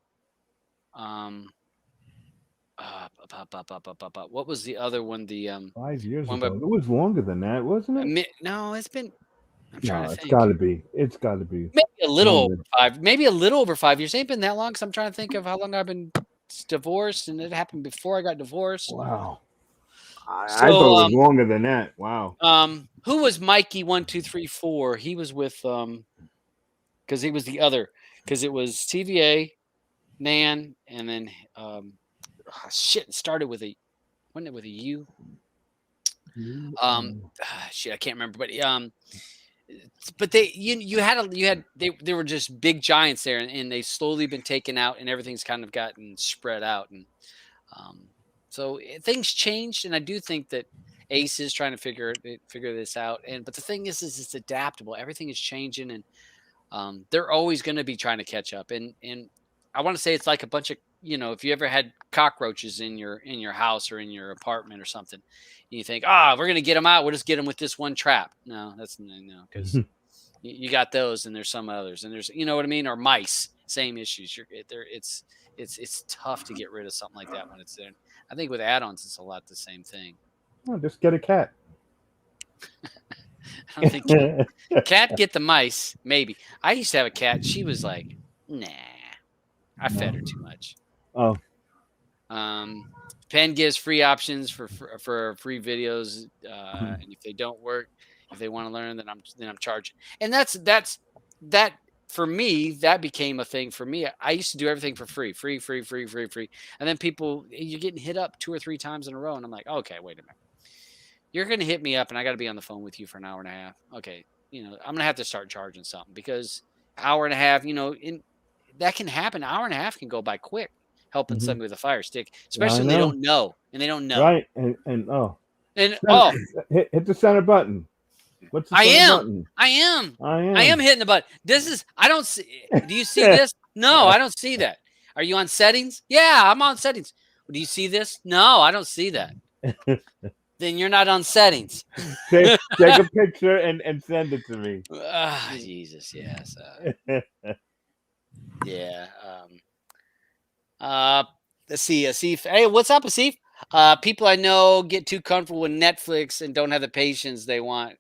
What was the other one? 5 years ago. It was longer than that, wasn't it? No, it's been. It's got to be. It's got to be. Maybe a little over 5. Maybe a little over 5 years. It ain't been that long. Because I'm trying to think of how long I've been divorced, and it happened before I got divorced. Wow. I thought it was longer than that. Wow. Who was Mikey 1234? He was with because he was the other. Because it was TVA, NAN, and then it started with wasn't it with a U? I can't remember, but they were just big giants there, and they slowly been taken out, and everything's kind of gotten spread out, and so things changed, and I do think that Ace is trying to figure this out, but the thing is it's adaptable. Everything is changing, and they're always going to be trying to catch up, and I want to say it's like a bunch of, if you ever had cockroaches in your house or in your apartment or something, and you think, we're going to get them out. We'll just get them with this one trap. No, because you got those, and there's some others, and there's, you know what I mean? Or mice, same issues. It's tough to get rid of something like that when it's there. I think with add-ons, it's a lot the same thing. Oh, just get a cat. I don't think cat get the mice. Maybe I used to have a cat. She was like, nah. I fed her too much. Oh. Penn gives free options for free videos, and if they don't work, if they want to learn, then I'm charging. And that's that for me. That became a thing for me. I used to do everything for free, and then you're getting hit up 2 or 3 times in a row, and I'm like, okay, wait a minute. You're going to hit me up, and I got to be on the phone with you for an hour and a half. Okay, I'm going to have to start charging something, because hour and a half, that can happen. An hour and a half can go by quick, helping somebody with a Fire Stick, especially when they don't know. Right, and hit the center button. What's the center button? I am hitting the button. I don't see. Do you see this? No, I don't see that. Are you on settings? Yeah, I'm on settings. Do you see this? No, I don't see that. Then you're not on settings. Take a picture and send it to me. Jesus, yes. Yeah. Let's see. Asif. Hey, what's up, Asif? People I know get too comfortable with Netflix and don't have the patience they want.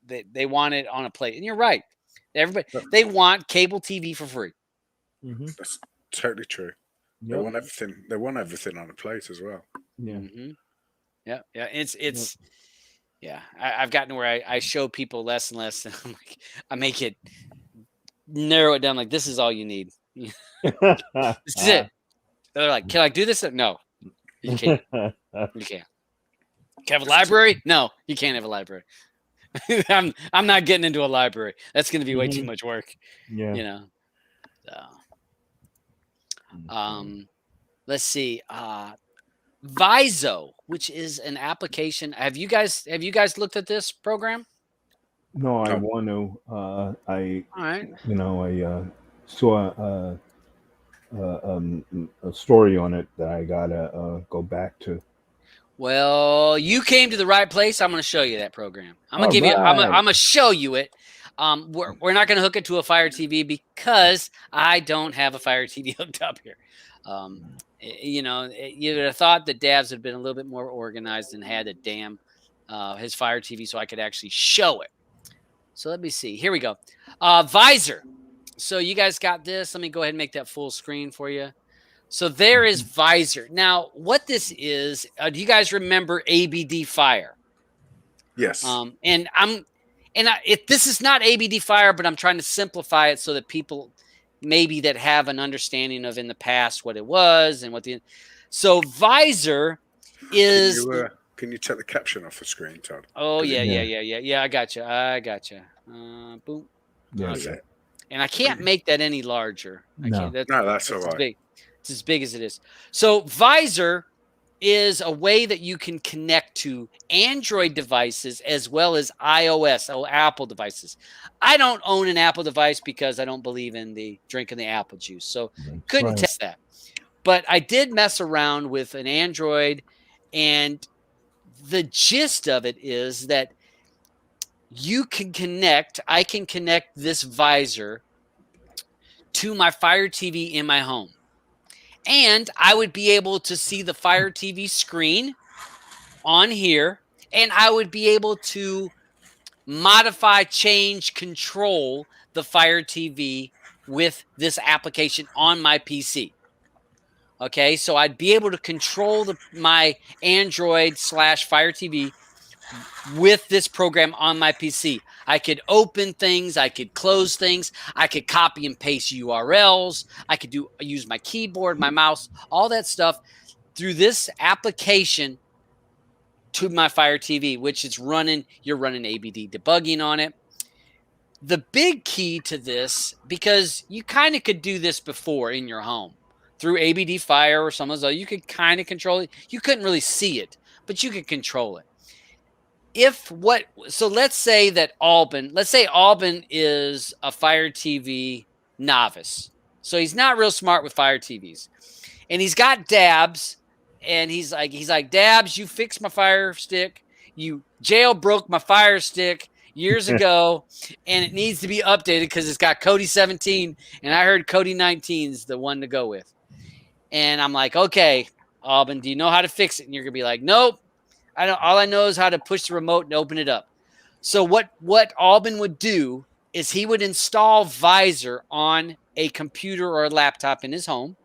They want it on a plate, and you're right. They want cable TV for free. That's totally true. Yep. They want everything on a plate as well. Yeah. Yeah. It's yeah. I've gotten to where I show people less and less. And I'm like, I make it narrow it down. Like, this is all you need. This is it. They're like, can I do this? No, you can't. You can't. Can I have a library? No, you can't have a library. I'm not getting into a library. That's going to be way too much work. Yeah. Let's see. Visor, which is an application. Have you guys looked at this program? No, I want to. All right. I saw a story on it that I gotta go back to. Well, you came to the right place. I'm going to show you that program. I'm going to give you. I'm going to show you it. We're not going to hook it to a Fire TV because I don't have a Fire TV hooked up here. You would have thought that Davs had been a little bit more organized and had a damn his Fire TV so I could actually show it. So let me see. Here we go. Visor. So you guys got this. Let me go ahead and make that full screen for you. So there is Visor. Now, what this is, do you guys remember ABD Fire? Yes. This is not ABD Fire, but I'm trying to simplify it so that people maybe that have an understanding of in the past what it was and what so Visor is. Can you take the caption off the screen, Todd? Oh yeah. I got you. Boom. Yeah. Okay. And I can't make that any larger. That's all right. Big. It's as big as it is. So Visor is a way that you can connect to Android devices as well as iOS, Apple devices. I don't own an Apple device because I don't believe in the drinking the apple juice. So couldn't test that. But I did mess around with an Android, and the gist of it is that I can connect this Visor to my Fire TV in my home. And I would be able to see the Fire TV screen on here, and I would be able to modify, change, control the Fire TV with this application on my PC. Okay, so I'd be able to control my Android / Fire TV with this program on my PC. I could open things, I could close things, I could copy and paste URLs, I could use my keyboard, my mouse, all that stuff through this application to my Fire TV, which you're running ABD debugging on it. The big key to this, because you kind of could do this before in your home through ABD Fire or some of those, you could kind of control it. You couldn't really see it, but you could control it. So let's say Alban is a Fire TV novice. So he's not real smart with Fire TVs. And he's got Dabs, and he's like, Dabs, you fixed my Fire Stick. You jailbroke my Fire Stick years ago, and it needs to be updated because it's got Kodi 17, and I heard Kodi 19 is the one to go with. And I'm like, okay, Alban, do you know how to fix it? And you're going to be like, nope. All I know is how to push the remote and open it up. So what Alban would do is he would install Visor on a computer or a laptop in his home.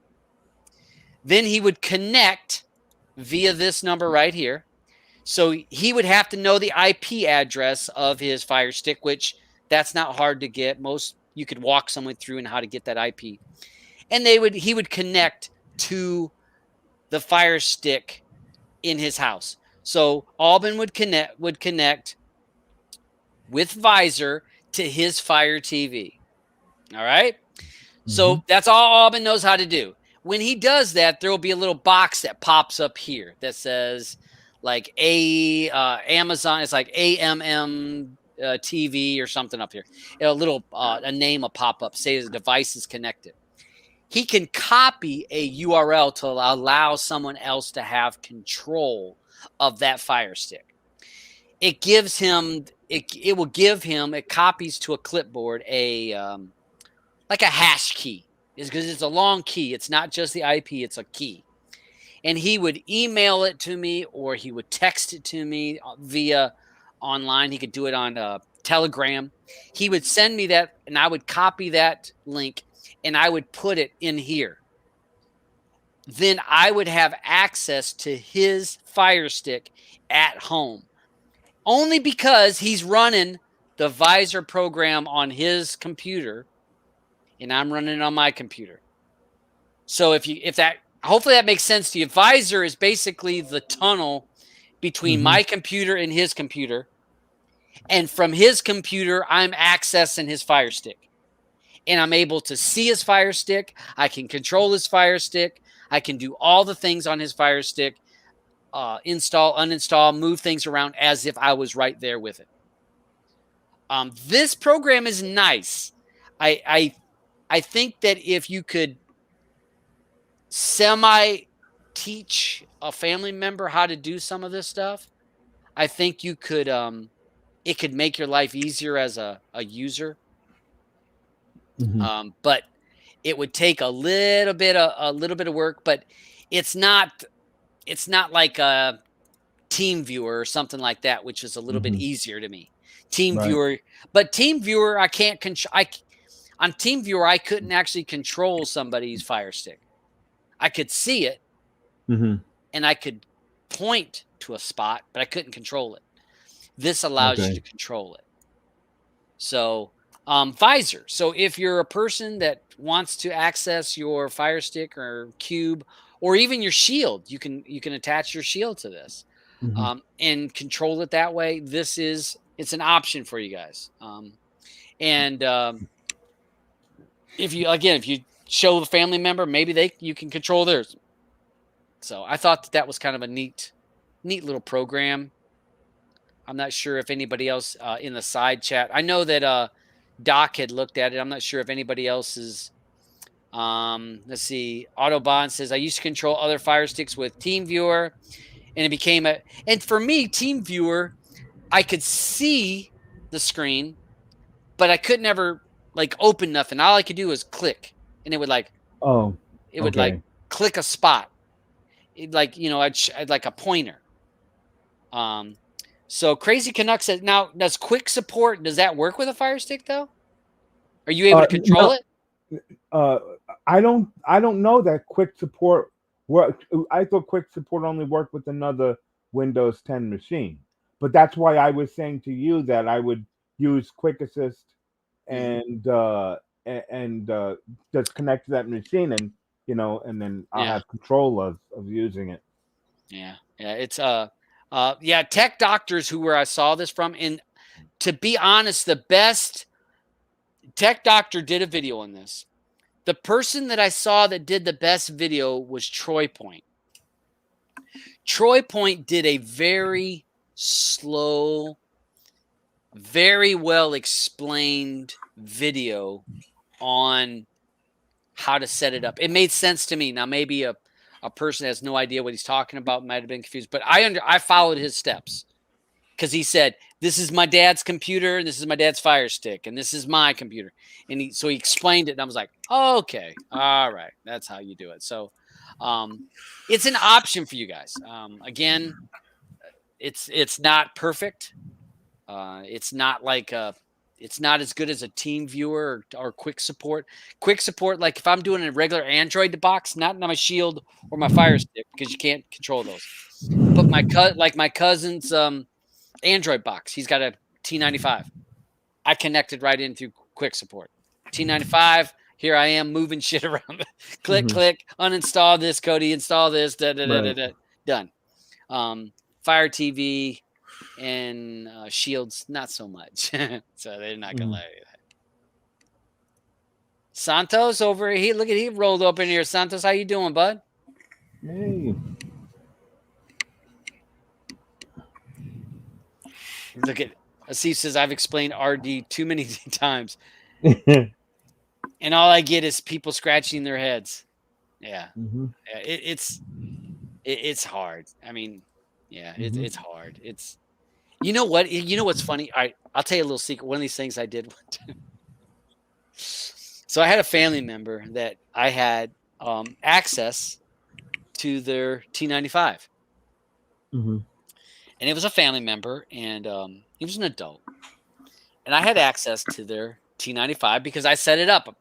Then he would connect via this number right here. So he would have to know the IP address of his Fire Stick, which that's not hard to get. You could walk someone through and how to get that IP. And he would connect to the Fire Stick in his house. So Alban would connect with Visor to his Fire TV. All right? So that's all Alban knows how to do. When he does that, there will be a little box that pops up here that says like Amazon. It's like AMM TV or something up here. A name will pop up, say the device is connected. He can copy a URL to allow someone else to have control of that Fire Stick. It gives him, it copies to a clipboard like a hash key. Is because it's a long key. It's not just the IP, it's a key. And he would email it to me, or he would text it to me via online. He could do it on Telegram. He would send me that, and I would copy that link, and I would put it in here. Then I would have access to his Fire Stick at home. Only because he's running the Visor program on his computer, and I'm running it on my computer. So hopefully that makes sense to you. Visor is basically the tunnel between my computer and his computer. And from his computer, I'm accessing his Fire Stick. And I'm able to see his Fire Stick. I can control his Fire Stick. I can do all the things on his Fire Stick. Install, uninstall, move things around as if I was right there with it. This program is nice. I think that if you could semi-teach a family member how to do some of this stuff, I think you could. It could make your life easier as a user. But it would take a little bit of work. But it's not like a TeamViewer or something like that, which is a little bit easier to me. TeamViewer, but TeamViewer I can't control. On TeamViewer, I couldn't actually control somebody's Fire Stick. I could see it, and I could point to a spot, but I couldn't control it. This allows you to control it. So, Visor. So if you're a person that wants to access your Fire Stick or Cube, or even your Shield, you can attach your Shield to this and control it that way. It's an option for you guys. If you show the family member, maybe you can control theirs. So I thought that was kind of a neat little program. I'm not sure if anybody else in the side chat. I know that Doc had looked at it. I'm not sure if anybody else is. Let's see. Autobahn says I used to control other Fire Sticks with TeamViewer, and it became and for me, TeamViewer, I could see the screen, but I could never open nothing. All I could do was click, and it would would click a spot. I'd like a pointer. So Crazy Canuck says, now does quick support, does that work with a Fire Stick though? Are you able to control it? I don't know that quick support work. I thought quick support only worked with another Windows 10 machine, but that's why I was saying to you that I would use Quick Assist and just connect to that machine, and and then I'll have control of using it. Yeah, it's Tech Doctors where I saw this from, and to be honest, the best Tech Doctor did a video on this. The person that I saw that did the best video was Troy Point. Troy Point did a very slow, very well explained video on how to set it up. It made sense to me. Now, maybe a person has no idea what he's talking about, might have been confused, but I followed his steps, because he said, this is my dad's computer, this is my dad's Fire Stick, and this is my computer. And so he explained it, and I was like, oh, okay, all right, that's how you do it. So it's an option for you guys. Again, it's not perfect. It's not like it's not as good as a team viewer or quick support. Quick support, like if I'm doing a regular Android box, not on my Shield or my Fire Stick, because you can't control those. But my cousin's Android box, he's got a T95. I connected right in through quick support. T95. Here I am moving shit around. Click, click, uninstall this, Kodi, install this, done. Fire TV and Shields, not so much. So they're not going to let you that. Santos over here. Look at he rolled up in here. Santos, how you doing, bud? Hey. Look at Asif says, I've explained RD too many times. And all I get is people scratching their heads. Yeah. It's hard. I mean, yeah, it's hard. It's, you know what? You know what's funny? I'll tell you a little secret. One of these things I did one time. So I had a family member that I had access to their T95. And it was a family member, and he was an adult. And I had access to their T95 because I set it up.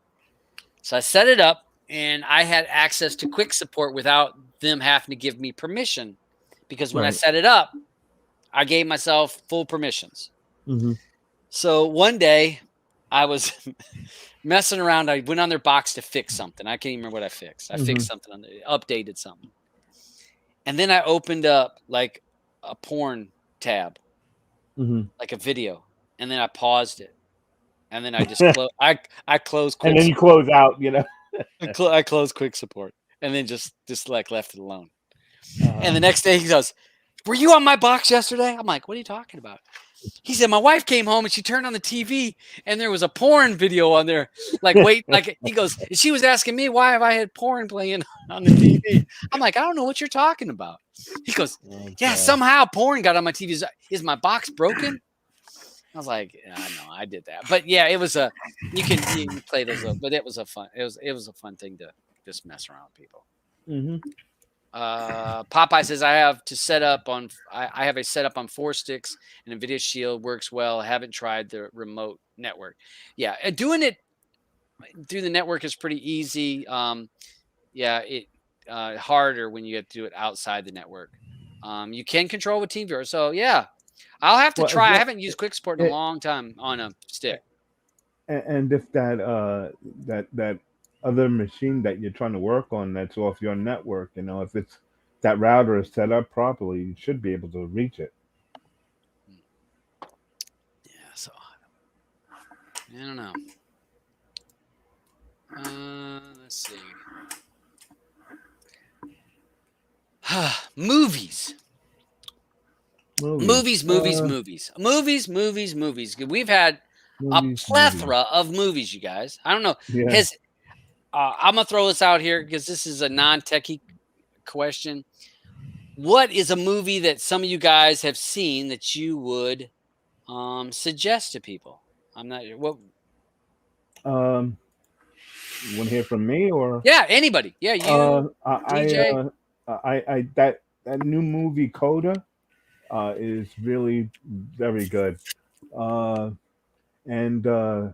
So I set it up, and I had access to quick support without them having to give me permission. Because when I set it up, I gave myself full permissions. So one day, I was messing around. I went on their box to fix something. I can't even remember what I fixed. I fixed something on it, updated something. And then I opened up like a porn tab, like a video. And then I paused it. And then I just I closed quick and then you close out, you know. I closed quick support and then just like left it alone. And the next day he goes, were you on my box yesterday? I'm like, what are you talking about? He said, my wife came home and she turned on the TV and there was a porn video on there. Like, wait, like he goes, she was asking me why have I had porn playing on the TV? I'm like, I don't know what you're talking about. He goes, yeah, somehow porn got on my TV. Is my box broken? I was like, yeah, I know I did that, but yeah, it was you can play those, but it was a fun fun thing to just mess around with people. Popeye says I have a setup on 4 sticks and NVIDIA Shield works well. I haven't tried the remote network. Yeah, doing it through the network is pretty easy. It harder when you have to do it outside the network. You can control with TeamViewer, so yeah. I'll have to try. I haven't used quick support in a long time on a stick. And if that other machine that you're trying to work on that's off your network, you know, if it's that router is set up properly, you should be able to reach it. Yeah, so I don't know. Let's see. Movies. Movies. We've had a plethora of movies, you guys. I don't know. Yeah. I'm going to throw this out here because this is a non-techie question. What is a movie that some of you guys have seen that you would suggest to people? I'm not what. You want to hear from me or? Yeah, anybody. Yeah, you. DJ. That new movie Coda is really very good. And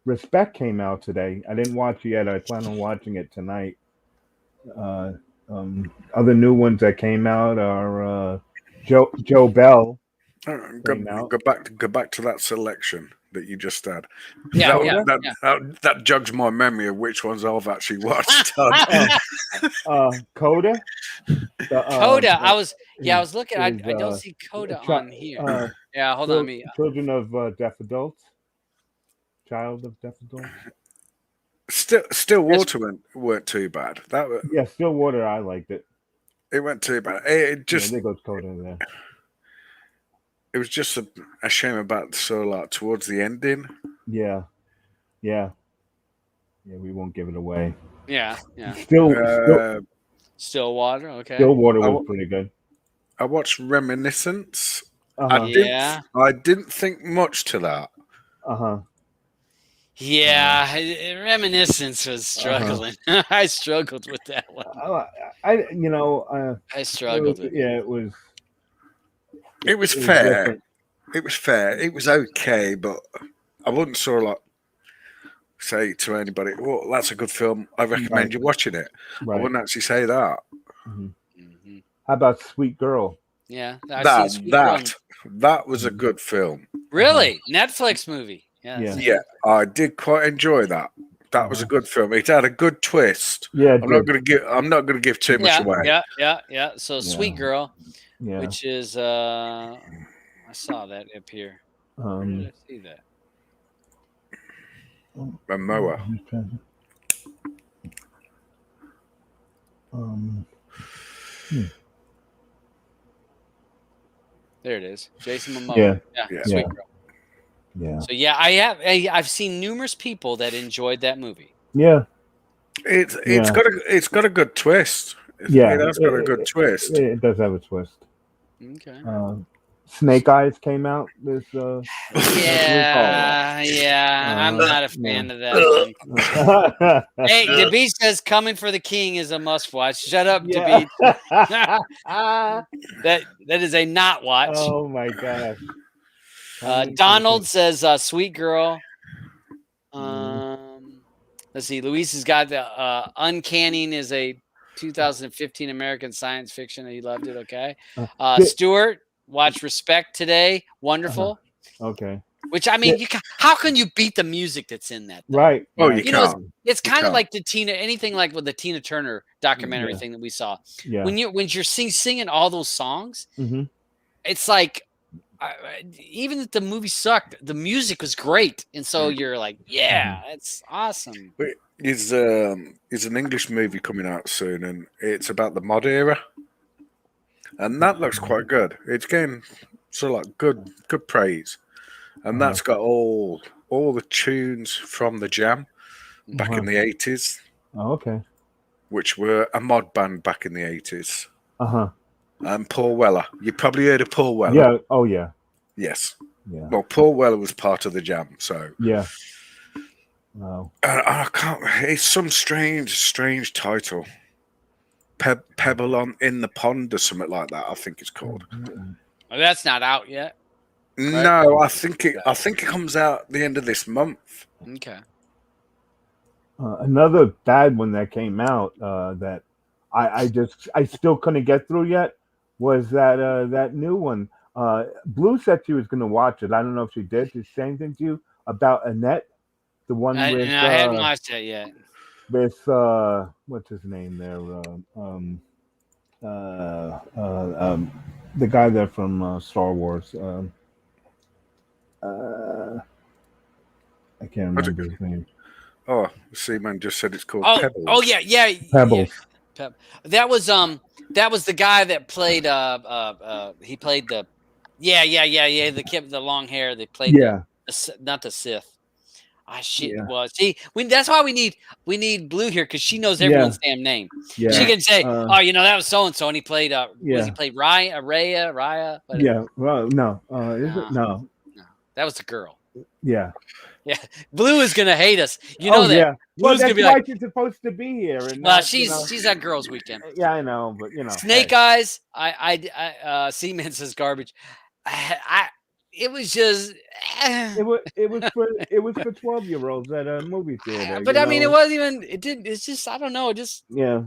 Respect came out today. I didn't watch it yet. I plan on watching it tonight. Other new ones that came out are Joe Bell. Go back to that selection that you just had. Yeah, that jogs my memory of which ones I've actually watched. Coda. Coda. I was looking. I don't see Coda on here. Hold on me. Children of Deaf Adults. Child of Deaf Adults. Stillwater weren't too bad. Stillwater. I liked it. It went too bad. It just there goes Coda there. It was just a shame about towards the ending. Yeah. We won't give it away. Yeah. Stillwater. Okay. Stillwater was pretty good. I watched Reminiscence. Uh-huh. I didn't think much to that. Yeah, Reminiscence was struggling. I struggled with that one. I struggled with it. Yeah, it was. It was fair. It was fair. It was okay, but I wouldn't sort of like say to anybody, "Well, that's a good film. I recommend you watching it." I Right. wouldn't actually say that. How about Sweet Girl? Yeah, I've seen Sweet That was a good film. Really? Netflix movie. Yeah. Yeah, I did quite enjoy that. That was a good film. It had a good twist. Yeah, I'm not gonna give too much away. Yeah. So Sweet Girl, Yeah. which is I saw that up here. Where did I see that? Momoa. There it is. Jason Momoa. Yeah. Sweet Girl. Yeah. So yeah, I've seen numerous people that enjoyed that movie. Yeah. It's got a good twist. Yeah. It has got a good twist. It does have a twist. Okay. Snake Eyes came out this I'm not a fan of that one. Hey, Debrid says Coming for the King is a must watch. Shut up, Debrid. that is a not watch. Oh my gosh. Donald says Sweet Girl. Let's see. Luis has got the Uncanning is a 2015 American science fiction. He loved it. Okay. Stuart, watch Respect today. Wonderful. Okay. Which I mean, how can you beat the music that's in that? Though? Right. Oh, right. you can't. It's kind of like the anything like with the Tina Turner documentary thing that we saw. Yeah. When you're singing all those songs, it's like even if the movie sucked, the music was great, and so you're like, yeah, it's awesome. Is an English movie coming out soon, and it's about the mod era, and that looks quite good. It's getting sort of like good praise, and that's got all the tunes from the Jam back in the 80s. Oh, okay. Which were a mod band back in the 80s. And Paul Weller. You probably heard of Paul Weller. Yeah. Oh, yeah. Yes. Yeah. Well, Paul Weller was part of the Jam, so. Yeah. Wow. I can't. It's some strange title. Pebble on in the Pond or something like that. I think it's called. Oh, that's not out yet. Right? No, I think it comes out at the end of this month. Okay. Another bad one that came out that I still couldn't get through yet was that new one. Blue said she was going to watch it. I don't know if she did. Did she say anything to you about Annette? The one with I hadn't watched that yet. With what's his name there? The guy there from Star Wars. I can't remember his name. Oh, Seaman just said it's called Pebbles. Oh yeah. Pebbles. Yeah. That was the guy that played he played the the kid with the long hair. They played not the Sith. It was. See, that's why we need Blue here, because she knows everyone's damn name. Yeah. She can say, that was so and so, and he played he played Raya. Whatever. Yeah. Well, no. Is it? No. That was the girl. Yeah. Yeah. Blue is gonna hate us. You know that. Yeah. Blue's gonna be like, she's supposed to be here. And she's at girls' weekend. Yeah, I know, but Snake Eyes. Seaman says garbage. It was just. It was for 12-year-olds at a movie theater. But I mean, it wasn't even. It didn't. It's just I don't know. It just. Yeah.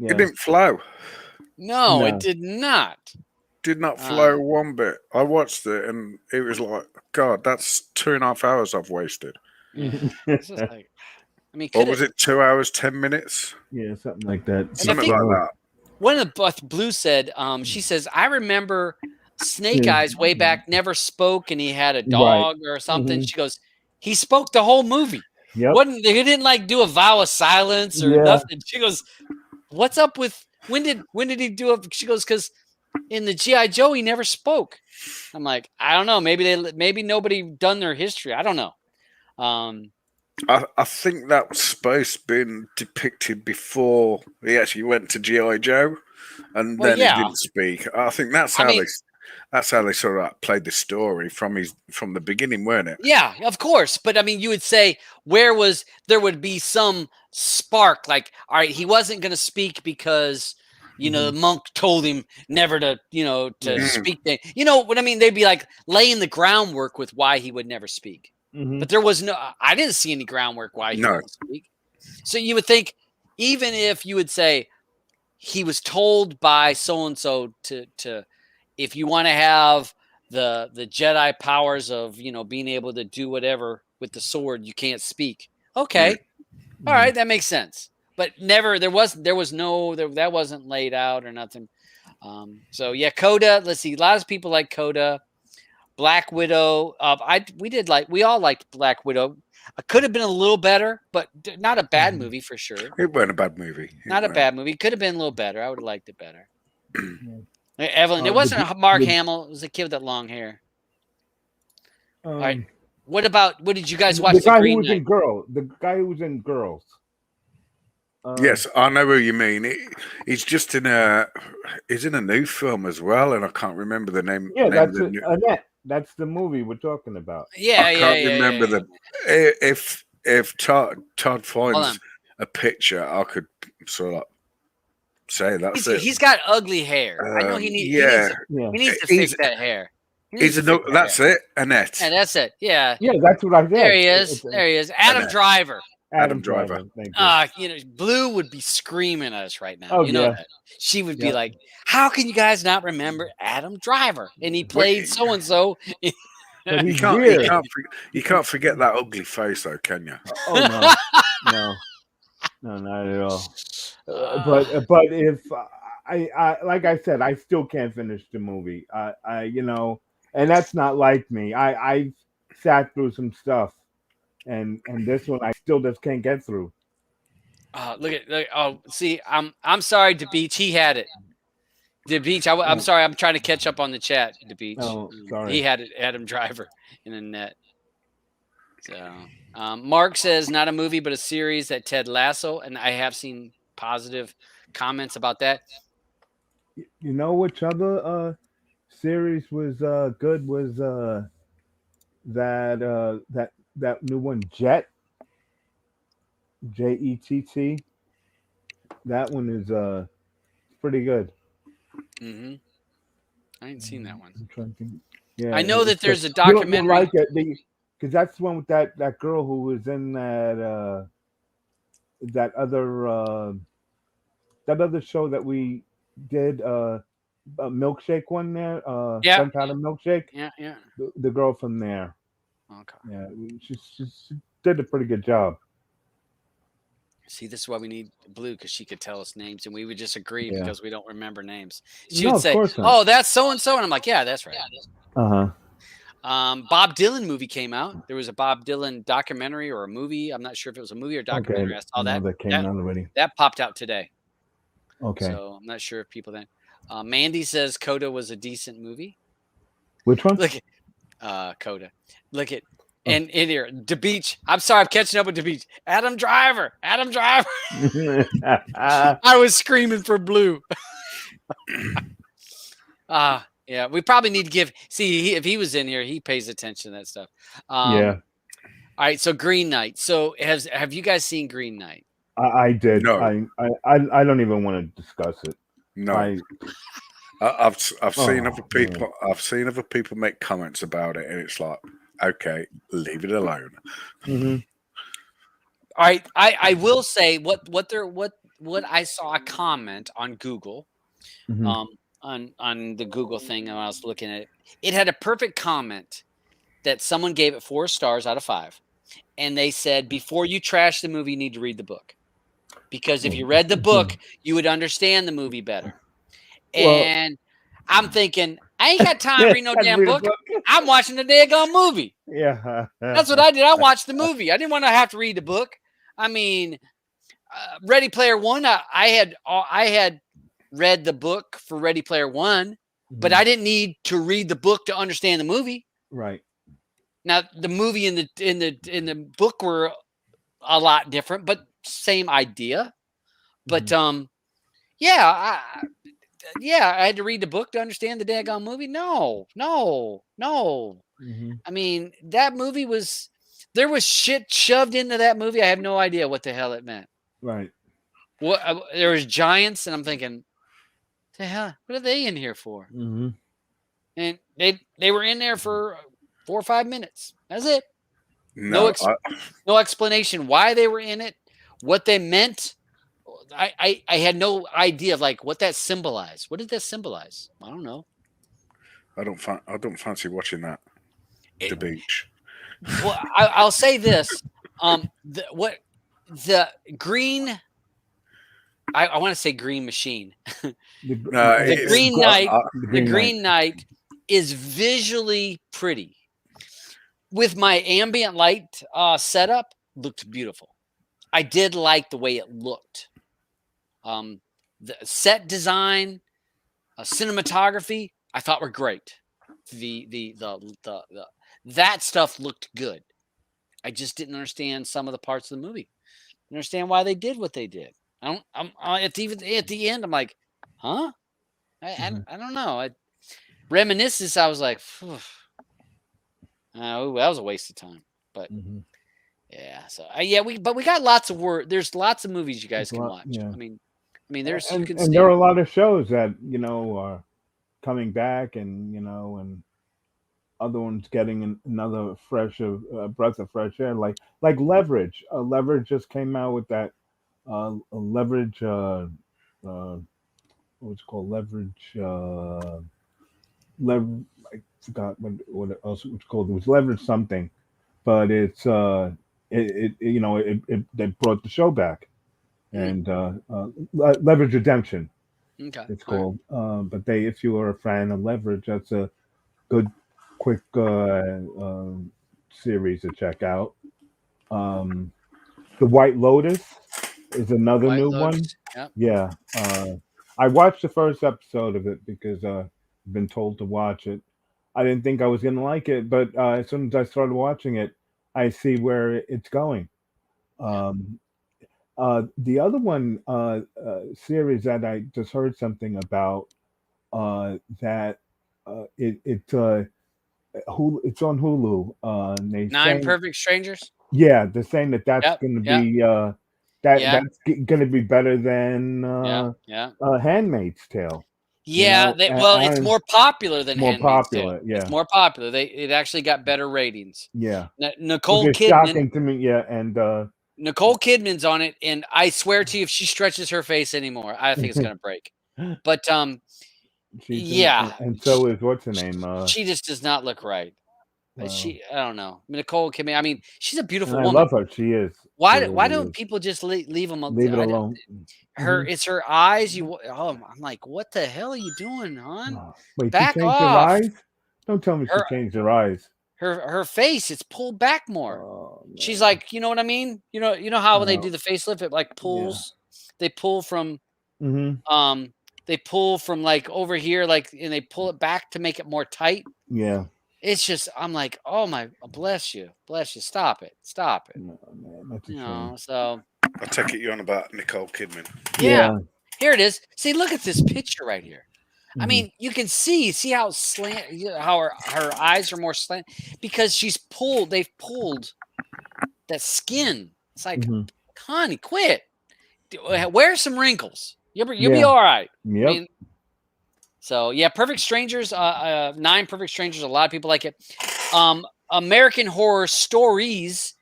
It didn't flow. No, it did not. Did not flow one bit. I watched it and it was like, God, that's 2.5 hours I've wasted. It's just like, I mean, or was it 2 hours 10 minutes? Yeah, something like that. Something like that. One of the Blue said, she says, I remember Snake Eyes way back never spoke, and he had a dog or something. She goes, he spoke the whole movie. Yep. He didn't like do a vow of silence or nothing. She goes, what's up with when did he do it? She goes, because in the G.I. Joe, he never spoke. I'm like, I don't know. Maybe nobody done their history. I don't know. I think that was supposed to been depicted before he actually went to G.I. Joe, and then he didn't speak. I think that's how they sort of played the story from the beginning, weren't it? Yeah, of course. But I mean, you would say there would be some spark, like, all right, he wasn't going to speak because the monk told him never to, to speak. You know what I mean? They'd be like laying the groundwork with why he would never speak. But there was no. I didn't see any groundwork why he wouldn't speak. So you would think, even if you would say he was told by so and so to, if you want to have the Jedi powers of being able to do whatever with the sword, you can't speak. Okay, all right, that makes sense. But never there was no that wasn't laid out or nothing. So yeah, Coda. Let's see. A lot of people like Coda. Black Widow. We all liked Black Widow. It could have been a little better, but not a bad movie for sure. It wasn't a bad movie. Not a bad movie. It could have been a little better. I would have liked it better. Evelyn, it wasn't Mark Hamill. It was a kid with that long hair. All right. What did you guys watch? The guy who was in Girls. The guy who was in Girls. Yes, I know who you mean. He's just in he's in a new film as well, and I can't remember the name. Yeah, that's Annette. That's the movie we're talking about. I can't remember the. If Todd finds a picture, I could sort of say that's it. He's got ugly hair. I know he needs. He needs to fix that hair. That's it, Annette. Yeah, that's it. Yeah. Yeah, that's what I said. There he is. There he is. Adam Driver. Adam Driver. Thank you. Blue would be screaming at us right now. Oh, that. She would be like, "How can you guys not remember Adam Driver?" And he played so and so. You can't forget that ugly face, though, can you? Oh no, not at all. But if I like I said, I still can't finish the movie. And that's not like me. I sat through some stuff. And this one I still just can't get through. See, I'm sorry, DeBeach. He had it. DeBeach, I'm sorry. I'm trying to catch up on the chat, DeBeach. Oh, sorry. He had it, Adam Driver in the net. So, Mark says not a movie but a series that Ted Lasso, and I have seen positive comments about that. You know which other series was good was that new one, Jet, Jett. That one is pretty good. I ain't seen that one. I'm trying to think. Yeah, I know that there's a documentary. Like it because that's the one with that girl who was in that other show that we did a milkshake one there. Gunpowder Milkshake. Yeah. The girl from there. Okay. Yeah, she did a pretty good job. See, this is why we need Blue, because she could tell us names, and we would just agree because we don't remember names. She would say, "Oh, that's so and so," and I'm like, "Yeah, that's right." Bob Dylan movie came out. There was a Bob Dylan documentary or a movie. I'm not sure if it was a movie or documentary. Okay. I saw that came out already. That popped out today. Okay. So I'm not sure if people then. Mandy says Coda was a decent movie. Which one? Look at Coda. Look at and in here, DeBeach. I'm sorry, I'm catching up with DeBeach. Adam Driver. I was screaming for Blue. Yeah, we probably need to give. See, if he was in here, he pays attention to that stuff. Yeah. All right, so Green Knight. So have you guys seen Green Knight? I did. No. I don't even want to discuss it. No. I've seen other people. I've seen other people make comments about it, and it's like, okay, leave it alone. All right, I will say what I saw a comment on Google, on the Google thing, and I was looking at it. It had a perfect comment that someone gave it 4 stars out of 5, and they said, before you trash the movie, you need to read the book, because if you read the book, you would understand the movie better. And I'm thinking, I ain't got time to read no damn book. I'm watching the daggone movie. Yeah. That's what I did. I watched the movie. I didn't want to have to read the book. I mean, Ready Player One, I had read the book for Ready Player One, but I didn't need to read the book to understand the movie. Right. Now, the movie and the book were a lot different, but same idea. But I had to read the book to understand the daggone movie. No. I mean, that movie there was shit shoved into that movie. I have no idea what the hell it meant. Right. There was giants, and I'm thinking, the hell, what are they in here for? And they were in there for 4 or 5 minutes. That's it. No, no explanation why they were in it, what they meant. I had no idea of like what that symbolized. What did that symbolize? I don't know. I don't fancy watching that. The beach. Well, I'll say this. The green. I want to say green machine. The Green Knight. The Green Knight is visually pretty. With my ambient light setup, looked beautiful. I did like the way it looked. The set design, cinematography, I thought were great. That stuff looked good. I just didn't understand some of the parts of the movie. I understand why they did what they did. At the end, I'm like, huh? I don't know. Reminiscence, I was like, that was a waste of time. But yeah, so we got lots of there's lots of movies you guys can watch. Yeah. I mean there's and there are a lot of shows that are coming back, and and other ones getting another fresh breath of fresh air, like Leverage. Leverage just came out with that Leverage. What's it called? Leverage. I forgot what else it was called. It was Leverage something, but it's they brought the show back, and Leverage Redemption. Okay, it's called. But if you are a fan of Leverage, that's a good, quick series to check out. The White Lotus is another new one. Yep. Yeah. I watched the first episode of it because I've been told to watch it. I didn't think I was going to like it, but as soon as I started watching it, I see where it's going. The other one series that I just heard something about that it's on Hulu. Nine Perfect Strangers. Yeah, they're saying that's going to be that's going to be better than Handmaid's Tale. Yeah, it's more popular than Handmaid's Tale. Yeah, it's more popular. It actually got better ratings. Yeah, Nicole Kidman. Shocking to me. Yeah, and Nicole Kidman's on it, and I swear to you, if she stretches her face anymore, I think it's gonna break. But and so is what's her name? She just does not look right. I don't know. Nicole Kidman. I mean, she's a beautiful woman. I love her. She is. Why don't people just leave them? Leave it alone. It's her eyes. I'm like, what the hell are you doing, hon? Wait, back she changed off. Her eyes? Don't tell me she changed her eyes. Her face, it's pulled back more. Oh, she's like, you know what I mean? You know how when they do the facelift, it like pulls. Yeah. They pull from they pull from like over here, like, and they pull it back to make it more tight. Yeah. It's just, I'm like, oh my, bless you, stop it. No, man, that's a shame. So I take it you're on about Nicole Kidman. Yeah. Here it is. See, look at this picture right here. I mean, you can see how how her eyes are more slant because they've pulled that skin. It's like, Connie, quit. Wear some wrinkles. You'll be all right. Yep. I mean, so yeah, Perfect Strangers, 9 Perfect Strangers. A lot of people like it. American Horror Stories.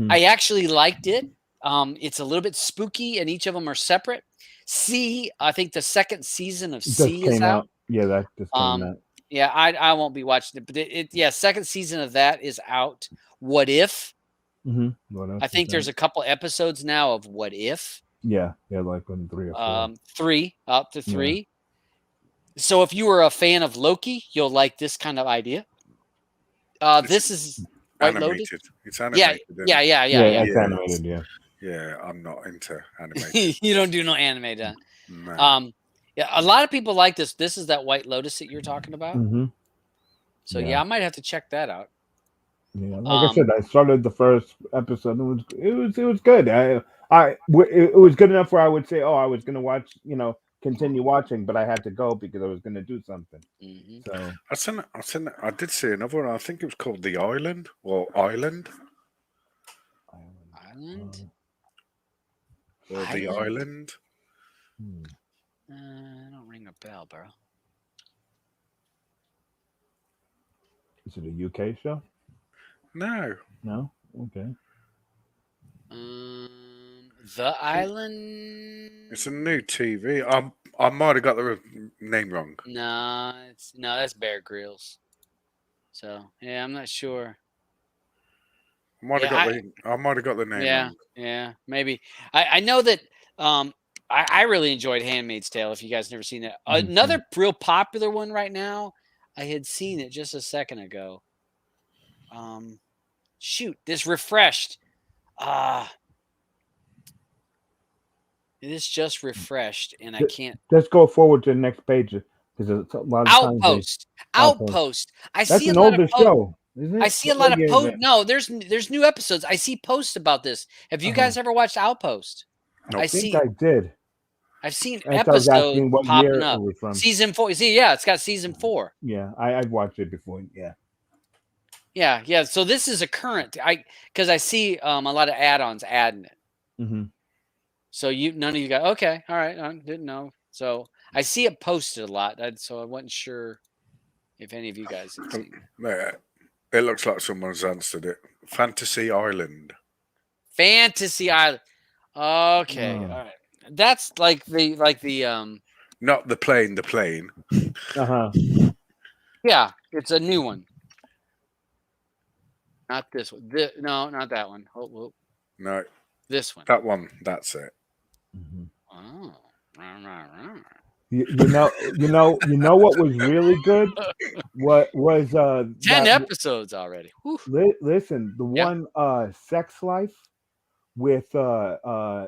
I actually liked it. It's a little bit spooky, and each of them are separate. I think the second season of C is out. Yeah, that just came out. Yeah, I won't be watching it, but second season of that is out. What If? I think there's a couple episodes now of What If. Yeah, like 3 or 4. 3, up to 3. Yeah. So if you were a fan of Loki, you'll like this kind of idea. This is White Lotus. It's animated. Yeah. It's animated. Yeah. Yeah, I'm not into animation. You don't do no animated. No. Yeah, a lot of people like this. This is that White Lotus that you're talking about. So yeah, I might have to check that out. Yeah, like I said, I started the first episode. It was good. It was good enough where I would say, oh, I was going to watch, continue watching, but I had to go because I was going to do something. So I did see another one. I think it was called The Island or Island. Or The Island. Don't ring a bell, bro. Is it a UK show? No. Okay. The Island. It's a new TV. I might have got the name wrong. No, that's Bear Grylls. So yeah, I'm not sure. I might have got the name wrong. Yeah, maybe. I know that I really enjoyed Handmaid's Tale. If you guys never seen that, another real popular one right now. I had seen it just a second ago. Shoot, this refreshed. It is just refreshed, and I can't. Let's go forward to the next page because a lot of Outpost. Outpost. I That's see an a lot older of show, isn't it? I see a lot of posts. No, there's new episodes. I see posts about this. Have you guys ever watched Outpost? Nope. I think I did. I've seen That's why I was asking episodes what popping year up. it was from. Season 4. See, yeah, it's got season 4. Yeah, I've watched it before. Yeah. Yeah. So this is a current. Because I see a lot of add-ons adding it. Mm-hmm. So none of you got okay. All right, I didn't know. So I see it posted a lot. So I wasn't sure if any of you guys had seen it. It looks like someone's answered it. Fantasy Island. Fantasy Island. Okay, all right. That's like the Not the plane. The plane. Yeah, it's a new one. Not this one. No, not that one. Oh, No, this one. that one. That's it. Mm-hmm. Oh. You know what was really good? What was 10 episodes already. Listen, the one Sex Life with Sarah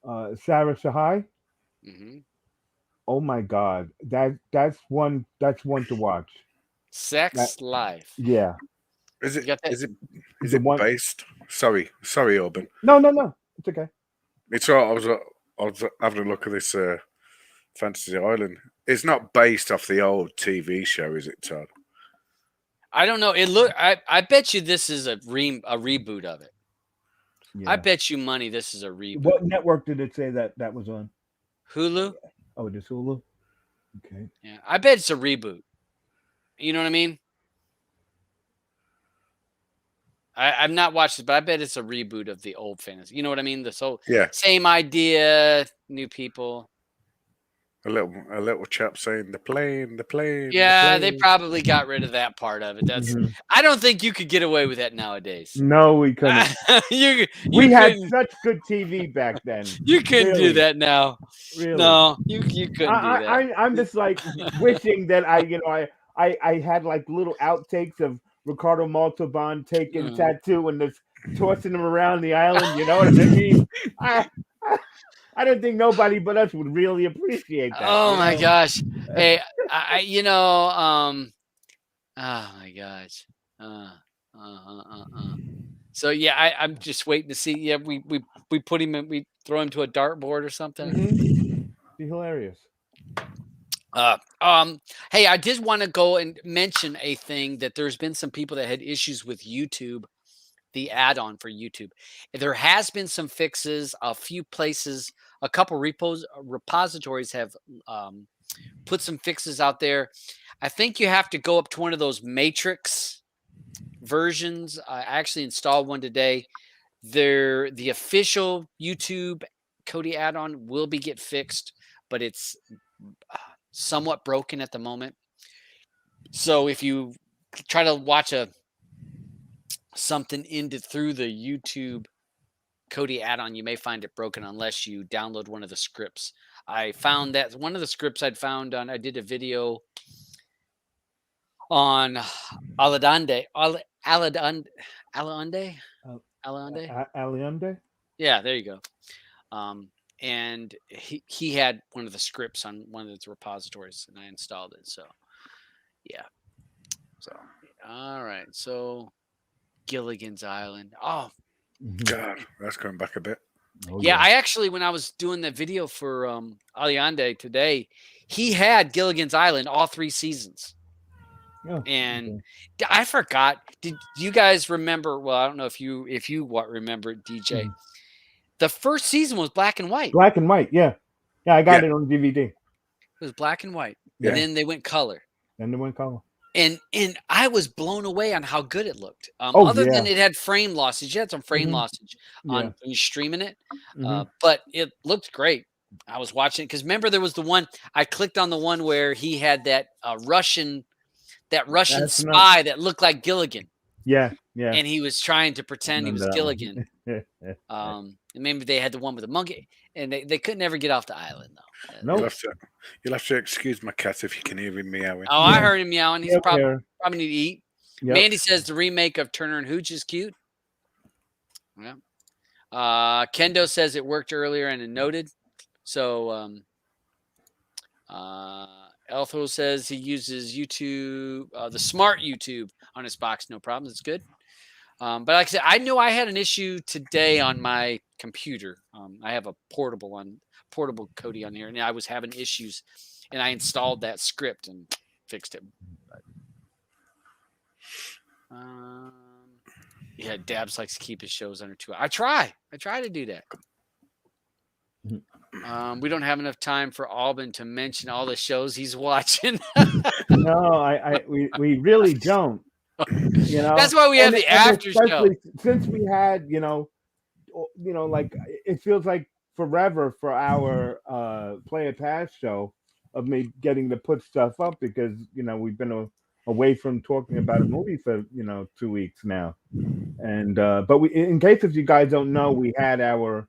Shahai. Mm-hmm. Oh my God, that's one to watch. Sex Life. Yeah. Is it one based? Sorry, Urban. No, it's okay. It's all right. I was having a look at this Fantasy Island. It's not based off the old TV show, is it, Todd? I don't know. I bet you this is a reboot of it. Yeah. I bet you money this is a reboot. What network did it say that was on? Hulu. Oh, it is Hulu. Okay. Yeah, I bet it's a reboot. You know what I mean? I've not watched it, but I bet it's a reboot of the old fantasy. You know what I mean? Same idea, new people. A little chap saying the plane. Yeah, they probably got rid of that part of it. That's. Mm-hmm. I don't think you could get away with that nowadays. No, we couldn't. We had such good TV back then. You couldn't do that now. Really? No, you couldn't do that. I'm just like wishing that I had like little outtakes of Ricardo Montalban taking tattoo and just tossing them around the island. You know what I mean? I don't think nobody but us would really appreciate that. Oh my gosh! Hey, oh my gosh! So yeah, I'm just waiting to see. Yeah, we put him in. We throw him to a dartboard or something. Mm-hmm. Be hilarious. Hey, I did want to go and mention a thing that there's been some people that had issues with YouTube, the add-on for YouTube. There has been some fixes. A few places, a couple repositories have put some fixes out there. I think you have to go up to one of those Matrix versions. I actually installed one today. The official YouTube Kodi add-on will get fixed, but it's somewhat broken at the moment. So if you try to watch something through the YouTube Kodi add-on, you may find it broken unless you download one of the scripts. I found that one of the scripts I did a video on Alidande. Yeah, there you go. And he had one of the scripts on one of his repositories, and I installed it. So, yeah. So, all right. So, Gilligan's Island. Oh, God, that's going back a bit. Oh, yeah. I actually, when I was doing the video for Aliande today, he had Gilligan's Island all 3 seasons. Oh, and okay. I forgot. Did you guys remember? Well, I don't know if you remember it, DJ. Mm-hmm. The first season was black and white. Black and white, yeah. Yeah, I got it on DVD. It was black and white. Yeah. And then they went color. And they went color. And I was blown away on how good it looked. Oh, Other than yeah. it had frame losses, you had some frame Mhm. lossage on Yeah. when you're streaming it, Mhm. but it looked great. I was watching because remember there was the one I clicked on the one where he had that Russian That's not. spy that looked like Gilligan, Yeah. Yeah. and he was trying to pretend he was Remember that one. Gilligan. And maybe they had the one with the monkey, and they could never get off the island though. Nope. You'll have to excuse my cat if you can hear him meowing. Oh, I heard him meowing. He's Yep, probably here. need to eat. Yep. Mandy says the remake of Turner and Hooch is cute. Yeah. Kendo says it worked earlier and it noted. So Elthro says he uses YouTube, the smart YouTube on his box. No problem. That's good. But like I said, I know I had an issue today on my computer. I have a portable Kodi on here, and I was having issues, and I installed that script and fixed it. But, yeah, Dabs likes to keep his shows under 2 hours. I try to do that. We don't have enough time for Alban to mention all the shows he's watching. No, we really don't. You know, that's why we have the after show. Since we had, like it feels like forever for our Play It Pass show of me getting to put stuff up because we've been away from talking about a movie for 2 weeks now, and but we, in case if you guys don't know, we had our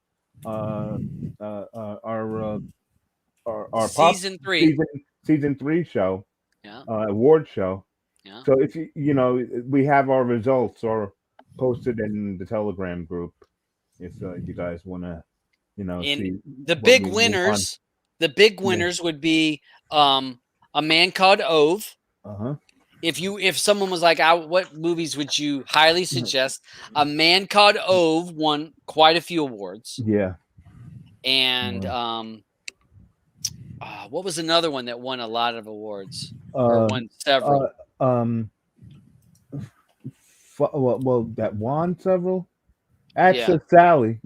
season 3 show, yeah, award show. Yeah. So if we have our results or posted in the Telegram group. If you guys want to, see the big winners. The big winners would be A Man Called Ove. If someone was like, what movies would you highly suggest? A Man Called Ove won quite a few awards. Yeah. And what was another one that won a lot of awards? Or won several? Well, that won several. Access Sally.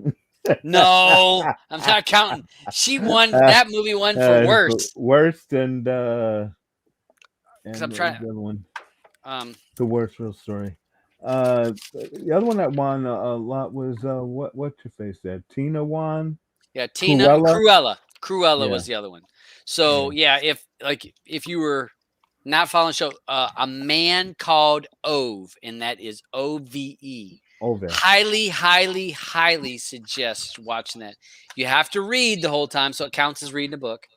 No, I'm not counting. She won. That movie won for worst. Worst and I'm trying. The other one. The worst real story. The other one that won a lot was what's your face there? Tina won. Yeah, Cruella was the other one. So if you were not following the show, A Man Called Ove, and that is OVE. Highly, highly, highly suggest watching that. You have to read the whole time, so it counts as reading a book.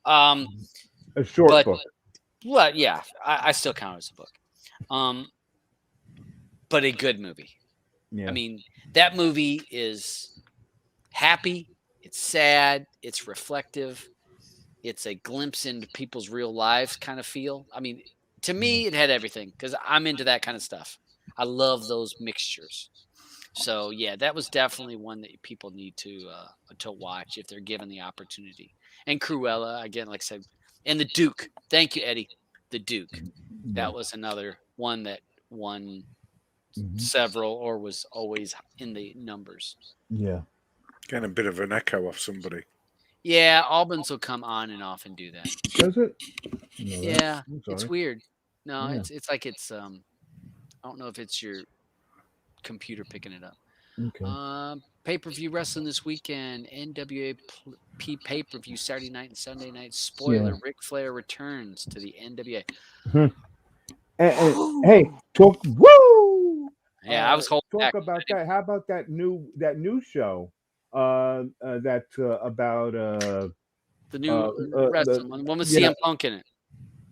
A short book. Well, yeah, I still count it as a book. But a good movie. Yeah. I mean, that movie is happy. It's sad. It's reflective. It's a glimpse into people's real lives kind of feel. I mean, to me, it had everything because I'm into that kind of stuff. I love those mixtures. So, yeah, that was definitely one that people need to watch if they're given the opportunity. And Cruella, again, like I said, and The Duke. Thank you, Eddie. The Duke. That was another one that won several or was always in the numbers. Yeah. Getting a bit of an echo off somebody. Yeah, Albans will come on and off and do that. Does it? No, yeah, it's weird. No, it's like it's I don't know if it's your computer picking it up. Okay. Pay-per-view wrestling this weekend. NWA pay-per-view Saturday night and Sunday night. Spoiler: Ric Flair returns to the NWA. Hey, talk. Woo! Yeah, I was holding talk back. About that. How about that new show? That's about the new wrestling one with CM Punk in it.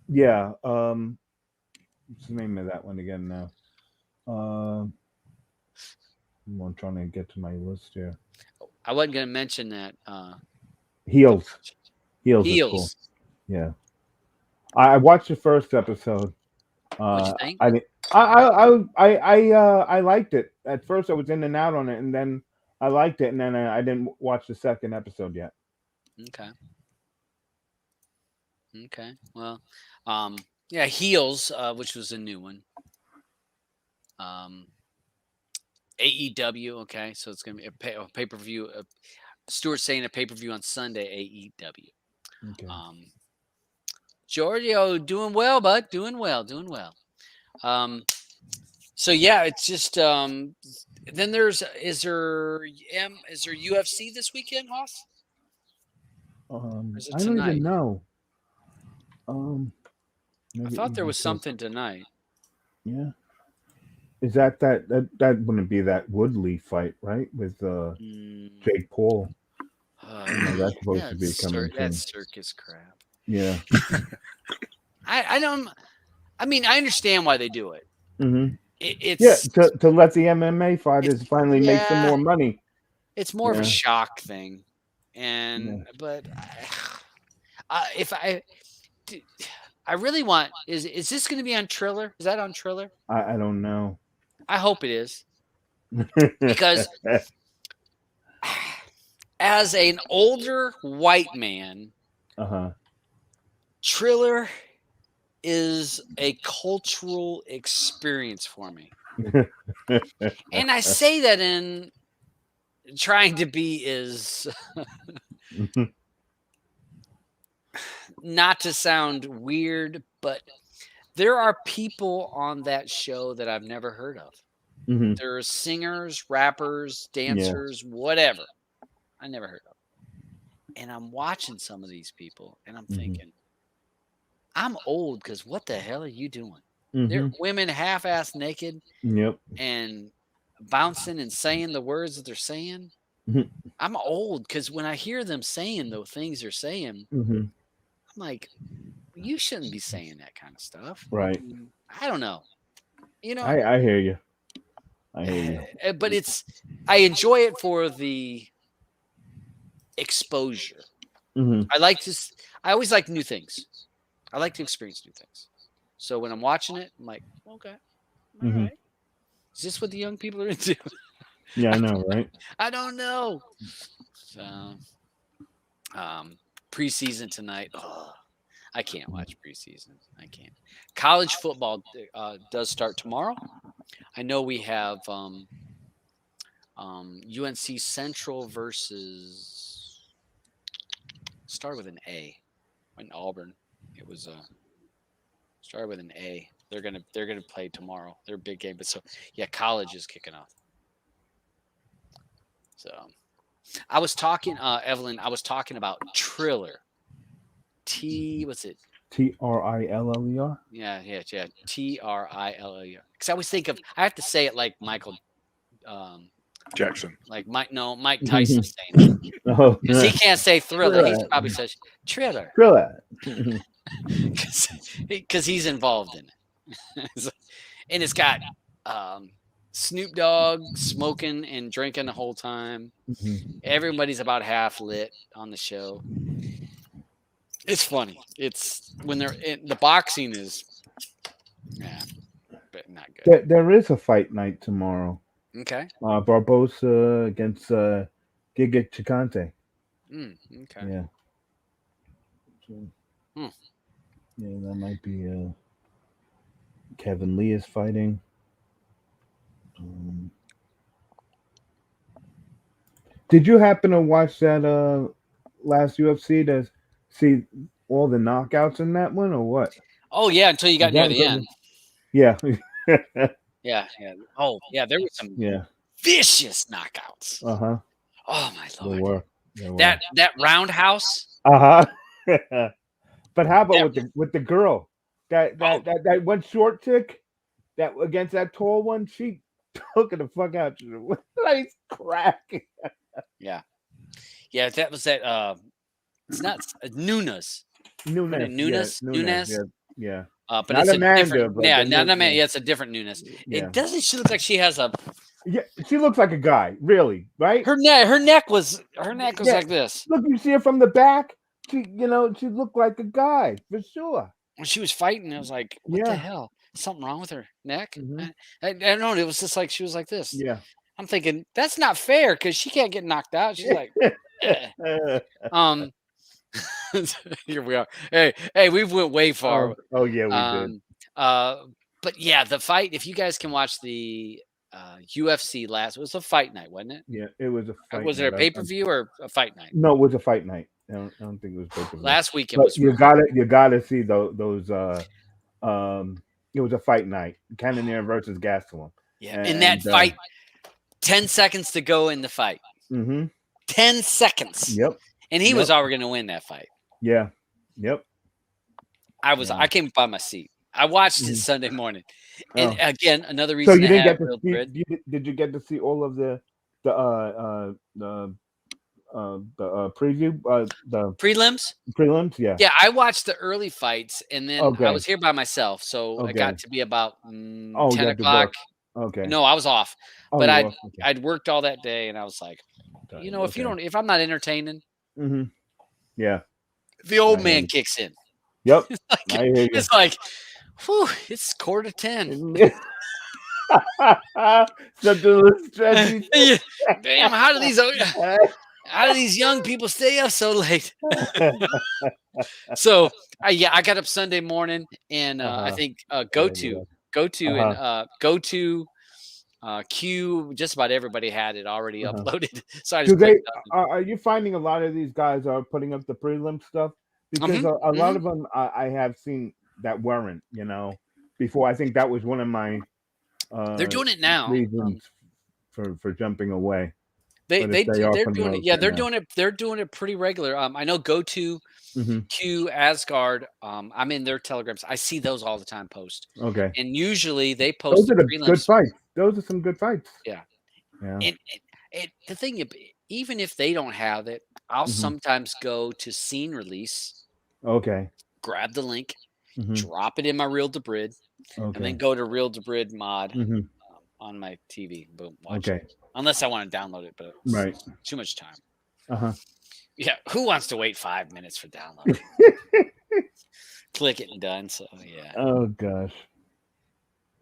Yeah. What's the name of that one again now? I'm trying to get to my list here. I wasn't going to mention that. Heels. Is cool. Yeah. I watched the first episode. What'd you think? I liked it. At first, I was in and out on it, and then I liked it, and then I didn't watch the second episode yet. Okay. Well, Heels, which was a new one. AEW. Okay, so it's gonna be a pay-per-view. Stuart's saying a pay-per-view on Sunday. AEW. Okay. Giorgio doing well, bud. Doing well. So yeah, it's just then is there UFC this weekend, Hoss? Or is it I don't tonight? even know. I Maybe thought there you was said- something tonight. Yeah. Is that wouldn't be that Woodley fight, right? With Jake Paul. No, that's supposed to be coming soon. That circus crap. Yeah. I don't. I mean, I understand why they do it. Mm-hmm. It's to let the MMA fighters finally make some more money. It's more of a shock thing, but if I really want is this going to be on Triller? Is that on Triller? I don't know. I hope it is, because as an older white man, Triller is a cultural experience for me. And I say that in trying to be as not to sound weird, but there are people on that show that I've never heard of. Mm-hmm. There's singers, rappers, dancers, whatever I never heard of. And I'm watching some of these people and I'm thinking, I'm old because what the hell are you doing? They're women half-ass naked and bouncing and saying the words that they're saying. I'm old because when I hear them saying the things they're saying, I'm like, you shouldn't be saying that kind of stuff. Right. I don't know. You know, I hear you. I hear you. But I enjoy it for the exposure. I always like new things. I like to experience new things. So when I'm watching it, I'm like, okay, all right. Is this what the young people are into? Yeah, I know, right? I don't know. So, preseason tonight. Oh, I can't watch preseason. I can't. College football does start tomorrow. I know we have UNC Central versus started with an A in Auburn. It was started with an A. They're gonna play tomorrow. They're a big game, but college is kicking off. So I was talking, Evelyn. I was talking about Triller. What's it? Triller. Yeah. Triller. Because I always think of. I have to say it like Michael Jackson. Like Mike Tyson saying it. Because he can't say Thriller. He probably says Triller. Because he's involved in it. And it's got Snoop Dogg smoking and drinking the whole time. Everybody's about half lit on the show. It's funny. It's when they're in the boxing is but not good. There is a fight night tomorrow. Okay. Barbosa against Giga Chikante. Okay. Yeah. Yeah, that might be Kevin Lee is fighting. Did you happen to watch that last UFC to see all the knockouts in that one or what? Oh yeah, until you got near the end. Yeah. Yeah. Oh yeah, there were some vicious knockouts. Oh my lord. There were. That roundhouse. But how about with the girl? That one short chick that against that tall one, she took the fuck out. Like crack. Yeah, that was that. It's not Nunes. Yeah. But not it's a Amanda, different. but Not Amanda. Yeah, it's a different Nunes. Yeah. It doesn't. She looks like she has a. Yeah, she looks like a guy. Really, right? Her neck was like this. Look, you see her from the back. She looked like a guy for sure. When she was fighting, I was like, "What the hell? Something wrong with her neck?" I don't know. It was just like she was like this. Yeah. I'm thinking that's not fair because she can't get knocked out. She's like, here we are. Hey, we went way far. Oh yeah, we did. But yeah, the fight. If you guys can watch the UFC last, it was a fight night, wasn't it? Yeah, it was a fight. Was it a pay-per-view or a fight night? No, it was a fight night. I don't think it was pay-per-view. Last weekend but was. You gotta see those It was a fight night. Cannoneer versus Gastelum. Yeah. In that fight, 10 seconds to go in the fight. Mm-hmm. 10 seconds. Yep. And he was already going to win that fight. Yeah. Yep. I came by my seat. I watched it Sunday morning. And Oh. again, another So reason you to didn't have get to see? Real-Debrid. Did you get to see all of the preview? The Prelims? prelims? Yeah. Yeah, I watched the early fights, and then Okay. I was here by myself, so I Okay. got to be about Oh, 10 you had to o'clock. work. Okay. No, I was off, Oh, but you were? Okay. I'd worked all that day, and I was like, you know, if I'm not entertaining, Mm-hmm. Yeah. the old I man hear you. kicks in. Yep. Like, I hear you. it's like, whew, it's 9:45. Such a little stretchy. Yeah. Damn, how do these young people stay up so late? So I got up Sunday morning, and I think go to Q. Just about everybody had it already uploaded. So I just Do they? clicked up. Are you finding a lot of these guys are putting up the prelim stuff? Because a lot of them I have seen that weren't. You know, before. I think that was one of my. They're doing it now. Reasons for jumping away. They're doing it. Yeah, they're doing doing it. They're doing it pretty regular. I know go to Q Asgard. I'm in their telegrams. I see those all the time post. Okay. And usually they post Those are the prelims. good fights. Those are some good fights. Yeah. Yeah. And the thing, even if they don't have it, I'll sometimes go to scene release. Okay. Grab the link, drop it in my Real-Debrid, and then go to Real-Debrid mod on my TV. Boom. Watch it. Unless I want to download it, but it's too much time. Yeah. Who wants to wait 5 minutes for download? Click it and done. So yeah. Oh gosh.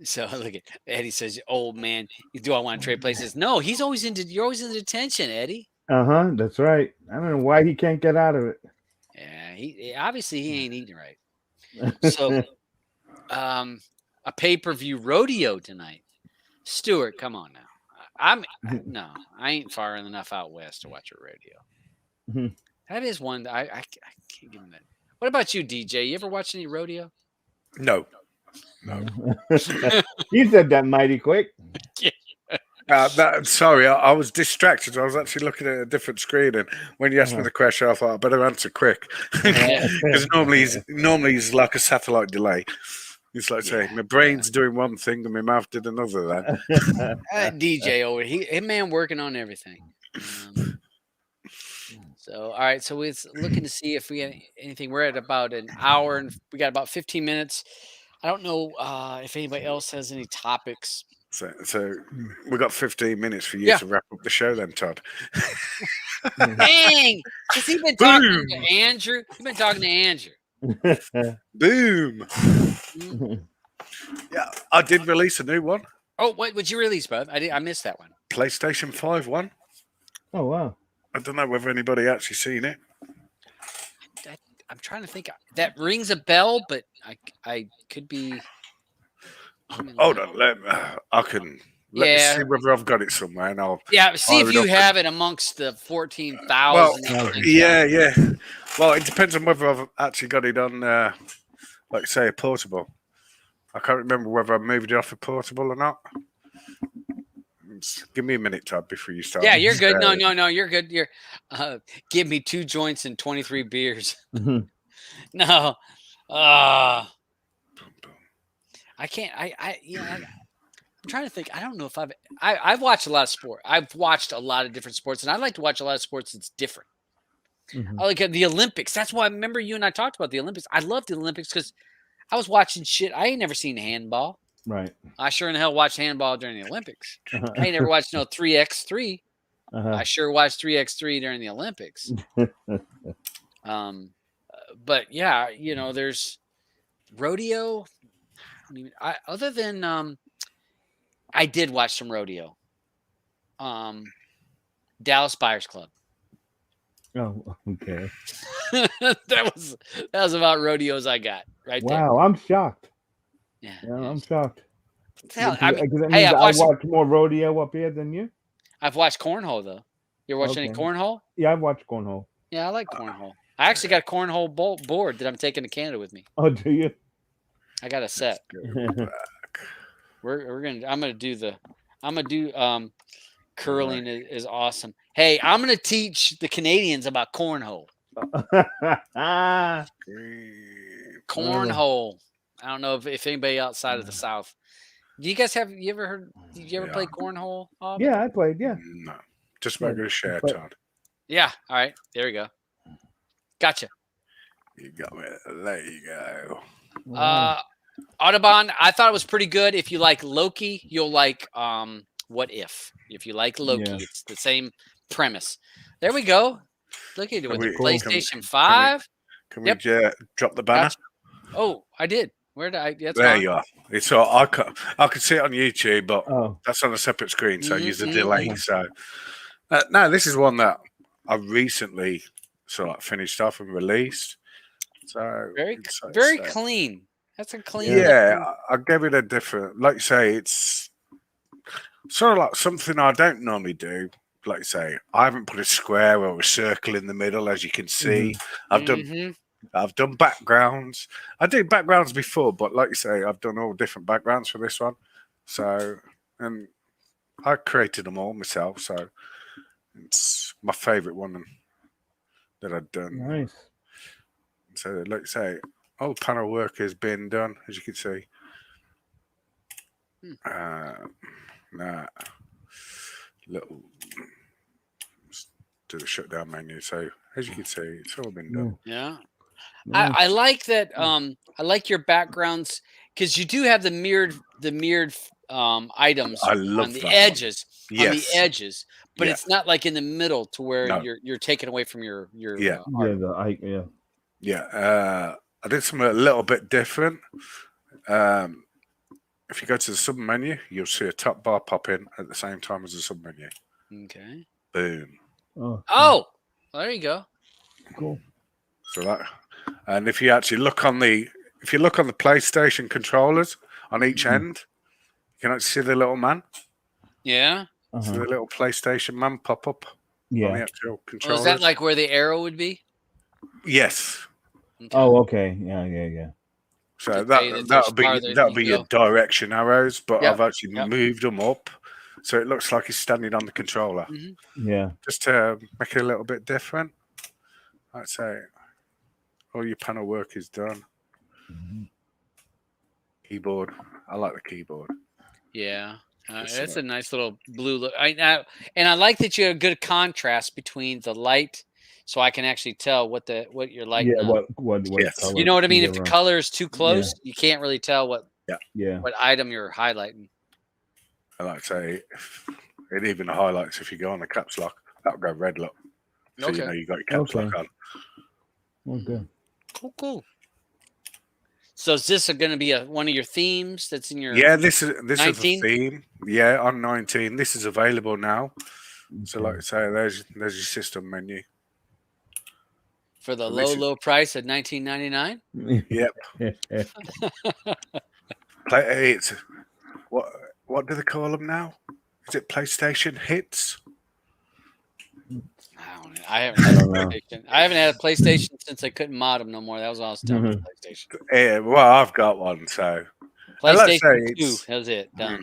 So look at Eddie says, "Old man, do I want to trade places?" No, you're always in detention, Eddie. That's right. I don't know why he can't get out of it. Yeah, he obviously he ain't eating right. So, a pay-per-view rodeo tonight. Stuart, come on now. I ain't far enough out west to watch a rodeo. That is one that I can't give him that. What about you, DJ? You ever watch any rodeo? No. He said that mighty quick. Sorry, I was distracted. I was actually looking at a different screen, and when you asked me the question, I thought I better answer quick because normally he's like a satellite delay. It's like saying my brain's doing one thing and my mouth did another. Then DJ over here, man, working on everything. So all right, so we're looking to see if we get anything. We're at about an hour, and we got about 15 minutes. I don't know if anybody else has any topics. So we got 15 minutes for you to wrap up the show, then, Todd. Dang, has he been talking to Andrew? You've been talking to Andrew. Boom. Yeah, I did release a new one. Oh, what would you release, bud? I missed that one. PlayStation 5 one. Oh wow. I don't know whether anybody actually seen it. I'm trying to think. That rings a bell, but I could be. Hold on, let me see whether I've got it somewhere, and I'll see if you have it amongst the 14,000. Well, yeah. Well, it depends on whether I've actually got it on, like say, a portable. I can't remember whether I moved it off a portable or not. Give me a minute, Todd, before you start. Yeah, you're good. No, you're good. You're give me 2 joints and 23 beers. No, I can't. I'm trying to think. I don't know if I've watched a lot of sport. I've watched a lot of different sports, and I like to watch a lot of sports that's different. I like the Olympics. That's why I remember you and I talked about the Olympics. I love the Olympics because I was watching shit. I ain't never seen handball. Right. I sure in the hell watched handball during the Olympics. I ain't never watched 3x3. I sure watched 3x3 during the Olympics. But yeah, there's rodeo. Other than I did watch some rodeo. Dallas Buyers Club. Oh, okay. that was about rodeos I got right there. Wow, I'm shocked. Yeah, I'm shocked. Hell, I watched more rodeo up here than you. I've watched cornhole though. You ever watched any cornhole? Yeah, I've watched cornhole. Yeah, I like cornhole. I actually got a cornhole board that I'm taking to Canada with me. Oh, do you? I got a set. I'm gonna do curling is awesome. Hey, I'm gonna teach the Canadians about cornhole. Cornhole. I don't know if anybody outside of the South. Do you guys have you ever heard? Did you ever play cornhole? Bob? Yeah, I played. Yeah. No, just about to share, but- Todd. Yeah. All right. There we go. Gotcha. You got me. There you go. Audubon, I thought it was pretty good. If you like Loki, you'll like What If. If you like Loki, it's the same premise. There we go. Look at it with the PlayStation 5. Can we drop the banner? Gotcha. Oh, I did. Where did I? There you are. It's all, I could see it on YouTube, but that's on a separate screen, so use the delay. So no, this is one that I recently sort of finished off and released. So very clean. That's a clean. Yeah, I gave it a different. Like you say, it's sort of like something I don't normally do. Like you say, I haven't put a square or a circle in the middle, as you can see. I've done backgrounds. I did backgrounds before, but like you say, I've done all different backgrounds for this one. So, and I created them all myself. So it's my favorite one that I've done. Nice. So, like you say, all the panel work has been done, as you can see. Little do the shutdown menu. So, as you can see, it's all been done. Yeah. I like that. I like your backgrounds because you do have the mirrored items on the edges. Yes. On the edges, but it's not like in the middle to where you're taken away from your I did something a little bit different. If you go to the sub menu, you'll see a top bar pop in at the same time as the sub menu. Okay. Boom. Oh, there you go. Cool. So that, and if you actually look on the PlayStation controllers on each end, you can actually see the little man. Yeah. So the little PlayStation man pop up. Yeah. On the actual controllers. Is that like where the arrow would be? Yes. Okay. Oh, okay. Yeah. So that'll be your direction arrows, but I've actually moved them up, so it looks like he's standing on the controller. Yeah. Just to make it a little bit different. I'd say all your panel work is done. Keyboard. I like the keyboard. Yeah. That's a nice little blue look. And I like that you have good contrast between the light, so I can actually tell what you're lighting. Yeah, what color. You know what I mean? If the color is too close, you can't really tell what item you're highlighting. I like to say it even highlights if you go on the caps lock, that'll go red look. So you know you got your caps lock on. Okay. Cool. So is this going to be one of your themes that's in your? Yeah, this is a theme. Yeah, on 19. This is available now. So like I say, there's your system menu. For the low price of $19.99. Yep. It's what do they call them now? Is it PlayStation Hits? I haven't had a PlayStation. I haven't had a PlayStation since I couldn't mod them no more. That was all I was telling me. PlayStation. Yeah, well, I've got one, so PlayStation 2. That's it. Done.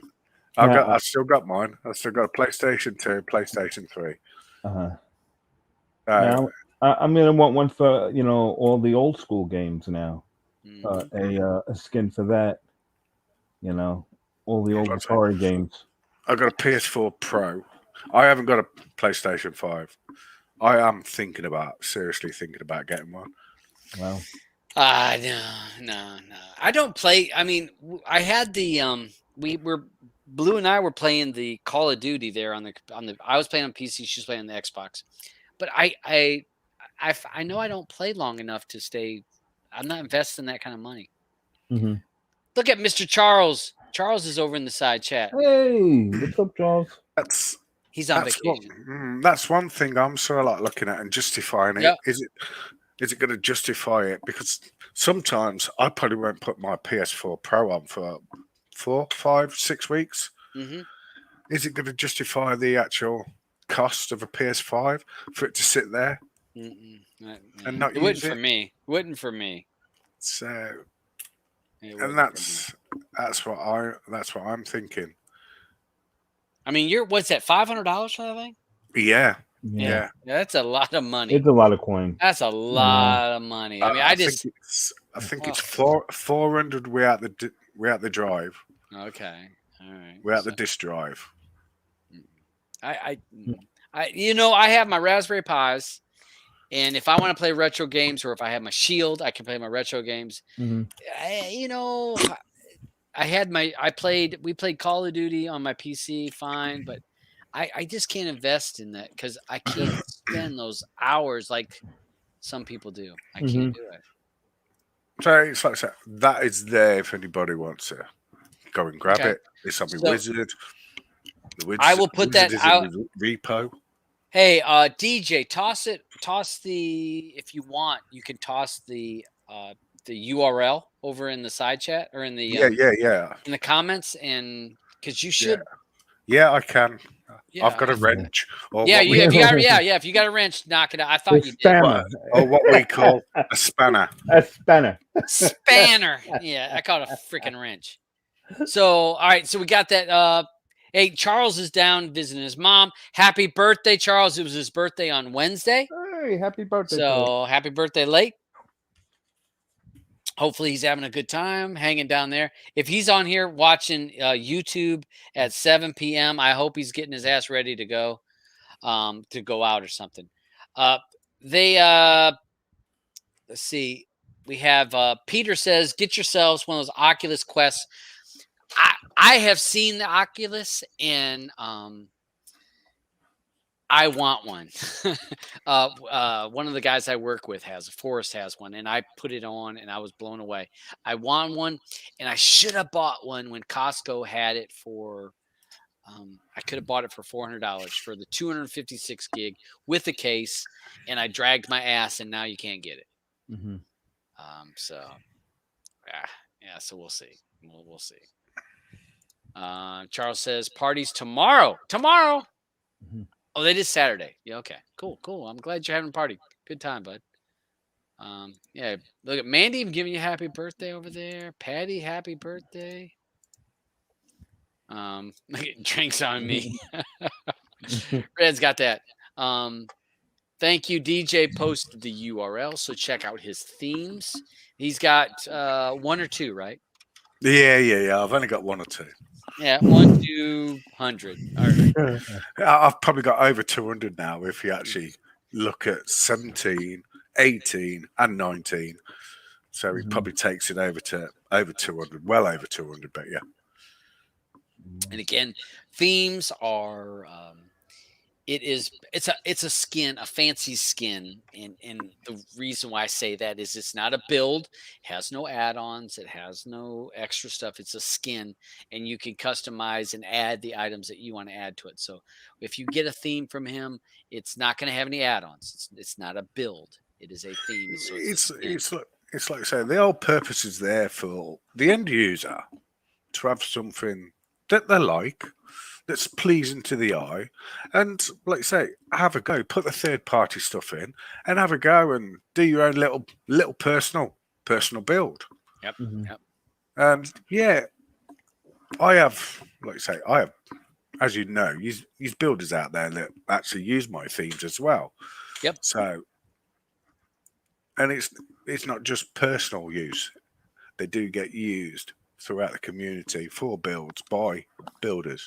I've still got mine. I've still got a PlayStation 2, PlayStation 3. Now, I'm gonna want one for all the old school games now. A skin for that. All the old Atari games. I got a PS4 Pro. I haven't got a PlayStation 5. I am seriously thinking about getting one. Wow. No. I don't play. I mean, I had the Blue and I were playing the Call of Duty there on the. I was playing on PC. She was playing on the Xbox. But I know I don't play long enough to stay. I'm not investing that kind of money. Look at Mr. Charles. Charles is over in the side chat. Hey, what's up, Charles? He's on vacation. That's one thing I'm sort of like looking at and justifying it. Yep. Is it going to justify it? Because sometimes I probably won't put my PS4 Pro on for 4, 5, 6 weeks. Is it going to justify the actual cost of a PS5 for it to sit there and not it wouldn't for me. Wouldn't for me. So And that's what I'm thinking. I mean, what's that? $500 for that thing? Yeah. Yeah, that's a lot of money. It's a lot of coin. That's a lot of money. I mean, I think it's 400 without the drive. Okay, all right. Without the disk drive. I have my Raspberry Pis, and if I want to play retro games, or if I have my Shield, I can play my retro games. Mm-hmm. We played Call of Duty on my PC, fine, but I just can't invest in that because I can't spend those hours like some people do. I can't do it. So it's like that is there if anybody wants to go and grab it. It's on my Wizard. I will put that out. Repo. Hey, DJ, toss if you want, you can toss the URL over in the side chat or in the in the comments, and because you should. Yeah, I can. Yeah. I've got a wrench. If you got a wrench, knock it out. I thought you did. Or what we call a spanner. A spanner. Spanner. Yeah, I call it a freaking wrench. So, all right. So we got that. Hey, Charles is down visiting his mom. Happy birthday, Charles. It was his birthday on Wednesday. Hey, happy birthday. So happy birthday late. Hopefully he's having a good time hanging down there. If he's on here watching YouTube at 7 p.m., I hope he's getting his ass ready to go out or something. Let's see. We have Peter says, get yourselves one of those Oculus Quests. I have seen the Oculus, and I want one. One of the guys I work with Forrest has one, and I put it on, and I was blown away. I want one, and I should have bought one when Costco had it for. I could have bought it for $400 for the 256 gig with the case, and I dragged my ass, and now you can't get it. Mm-hmm. So we'll see. We'll see. Charles says parties tomorrow. Mm-hmm. Oh, that is Saturday. Yeah, okay. Cool. I'm glad you're having a party. Good time, bud. Look at Mandy giving you happy birthday over there. Patty, happy birthday. Drinks on me. Red's got that. Thank you. DJ posted the URL, so check out his themes. He's got one or two, right? Yeah. I've only got one or two. Yeah, 1-200. All right. I've probably got over 200 now if you actually look at 17, 18, and 19. So it probably takes it over 200, well over 200, but yeah. And again, themes are it's a skin, a fancy skin, and the reason why I say that is it's not a build, it has no add-ons, it has no extra stuff. It's a skin, and you can customize and add the items that you want to add to it. So if you get a theme from him, it's not going to have any add-ons. It's not a build. It is a theme. So it's like I say, the whole purpose is there for the end user to have something that they like, that's pleasing to the eye, and like I say, have a go, put the third-party stuff in, and have a go and do your own little personal build. Yep. And yeah, I have, as you know, use builders out there that actually use my themes as well. Yep. So, and it's not just personal use; they do get used throughout the community for builds by builders,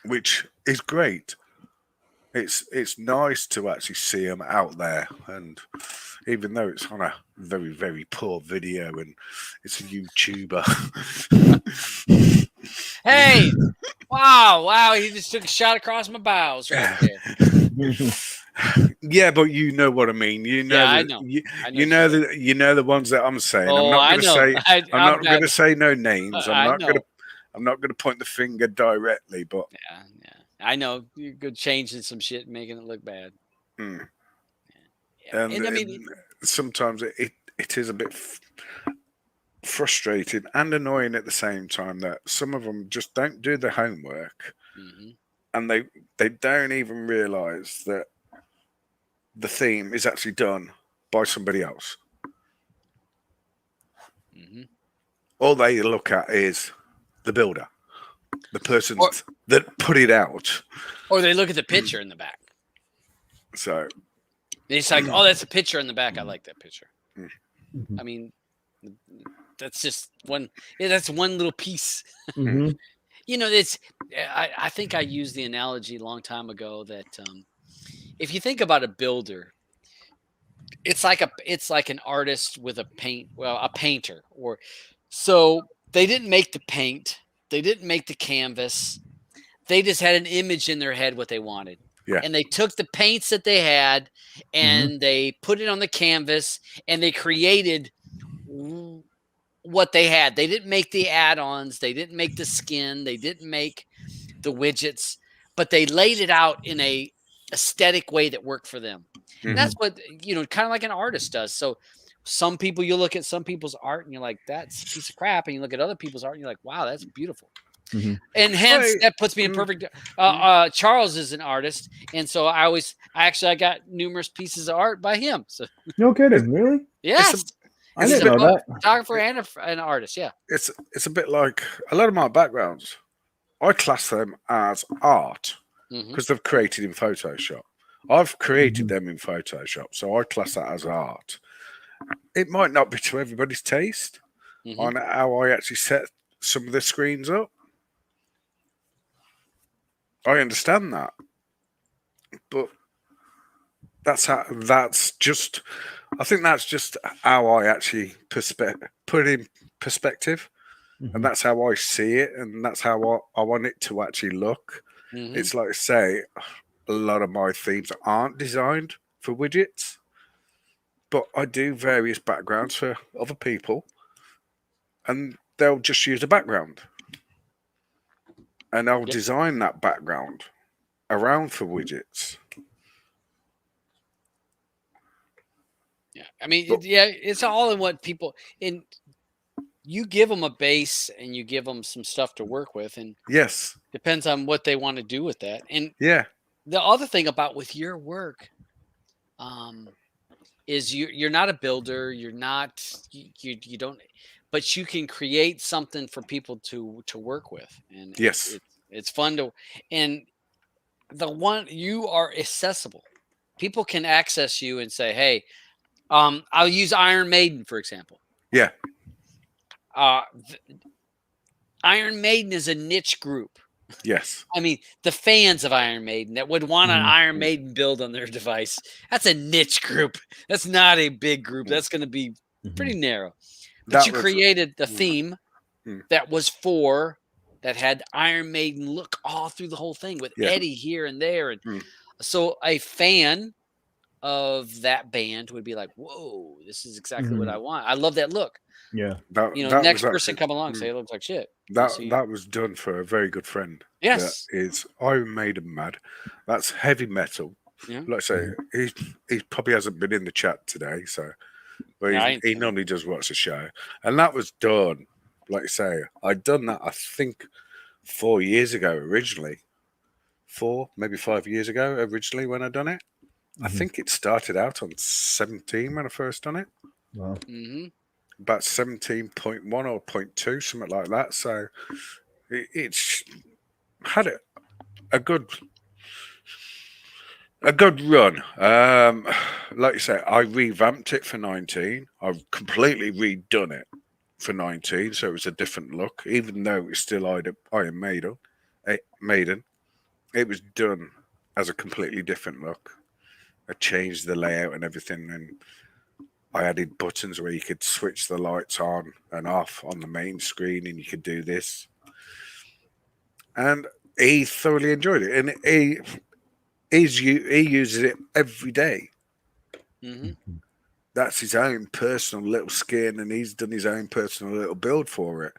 which is great. It's nice to actually see them out there, and even though it's on a very, very poor video and it's a YouTuber. Hey, wow, he just took a shot across my bows right there. Yeah, but you know what I mean. You know, I know. You know the ones that I'm saying. Oh, I'm not going to say no names. I'm not going to point the finger directly, but yeah. I know you're good changing some shit, and making it look bad. Mm. Yeah. And I mean, sometimes it is a bit frustrating and annoying at the same time that some of them just don't do their homework, and they don't even realize that the theme is actually done by somebody else. Mm-hmm. All they look at is the builder, the person Or- that put it out. Or they look at the picture in the back. So It's like, oh, that's a picture in the back. I like that picture. Mhm. I mean, that's just one. Yeah, that's one little piece. Mhm. You know, it's. I think I used the analogy a long time ago that if you think about a builder, it's like an artist with a painter, or so they didn't make the paint, they didn't make the canvas, they just had an image in their head what they wanted. Yeah. And they took the paints that they had and they put it on the canvas and they created what they had. They didn't make the add-ons, they didn't make the skin, they didn't make the widgets, but they laid it out in a aesthetic way that worked for them. And that's what, kind of like an artist does. So some people, you look at some people's art and you're like, that's a piece of crap. And you look at other people's art and you're like, wow, that's beautiful. And hence that puts me in perfect. Charles is an artist, and so I got numerous pieces of art by him. So No kidding, really? yes, I he's didn't know that. photographer and an artist. Yeah, it's a bit like a lot of my backgrounds. I class them as art because they've created in Photoshop. I've created them in Photoshop, so I class that as art. It might not be to everybody's taste on how I actually set some of the screens up. I understand that, but that's just. I think that's just how I actually put it in perspective, and that's how I see it, and that's how I want it to actually look. It's like I say, a lot of my themes aren't designed for widgets, but I do various backgrounds for other people, and they'll just use a background. And I'll design that background around for widgets. yeah. I mean, it's all in what people in. You give them a base and you give them some stuff to work with, and Yes, depends on what they want to do with that. And yeah, the other thing about with your work, is you're not a builder. You're not you don't. But you can create something for people to work with, and yes, it's fun to. And you are accessible. People can access you and say, "Hey, I'll use Iron Maiden for example." yeah, Iron Maiden is a niche group. yes. I mean, the fans of Iron Maiden that would want an Iron Maiden build on their device, that's a niche group. That's not a big group. That's going to be pretty narrow. But you created the theme that had Iron Maiden look all through the whole thing with Eddie here and there. And so a fan of that band would be like, whoa, this is exactly what I want. I love that look. Yeah. Next person come along and say it looks like shit. That was done for a very good friend. Yes. That is Iron Maiden mad. That's heavy metal. Yeah. Like I say, he probably hasn't been in the chat today, so but he normally does watch the show. And that was done, like I say, I'd done that I think 4 years ago originally. 4, maybe 5 years ago originally when I done it. I think it started out on 17 when I first done it. Wow. About 17.1 or 0.2, something like that. So it's had a good run. Like you say, I revamped it for 19. I've completely redone it for 19, so it was a different look. Even though it's still Iron Maiden, it was done as a completely different look. I changed the layout and everything, and I added buttons where you could switch the lights on and off on the main screen, and you could do this. And he thoroughly enjoyed it, and he uses it every day. That's his own personal little skin, and he's done his own personal little build for it,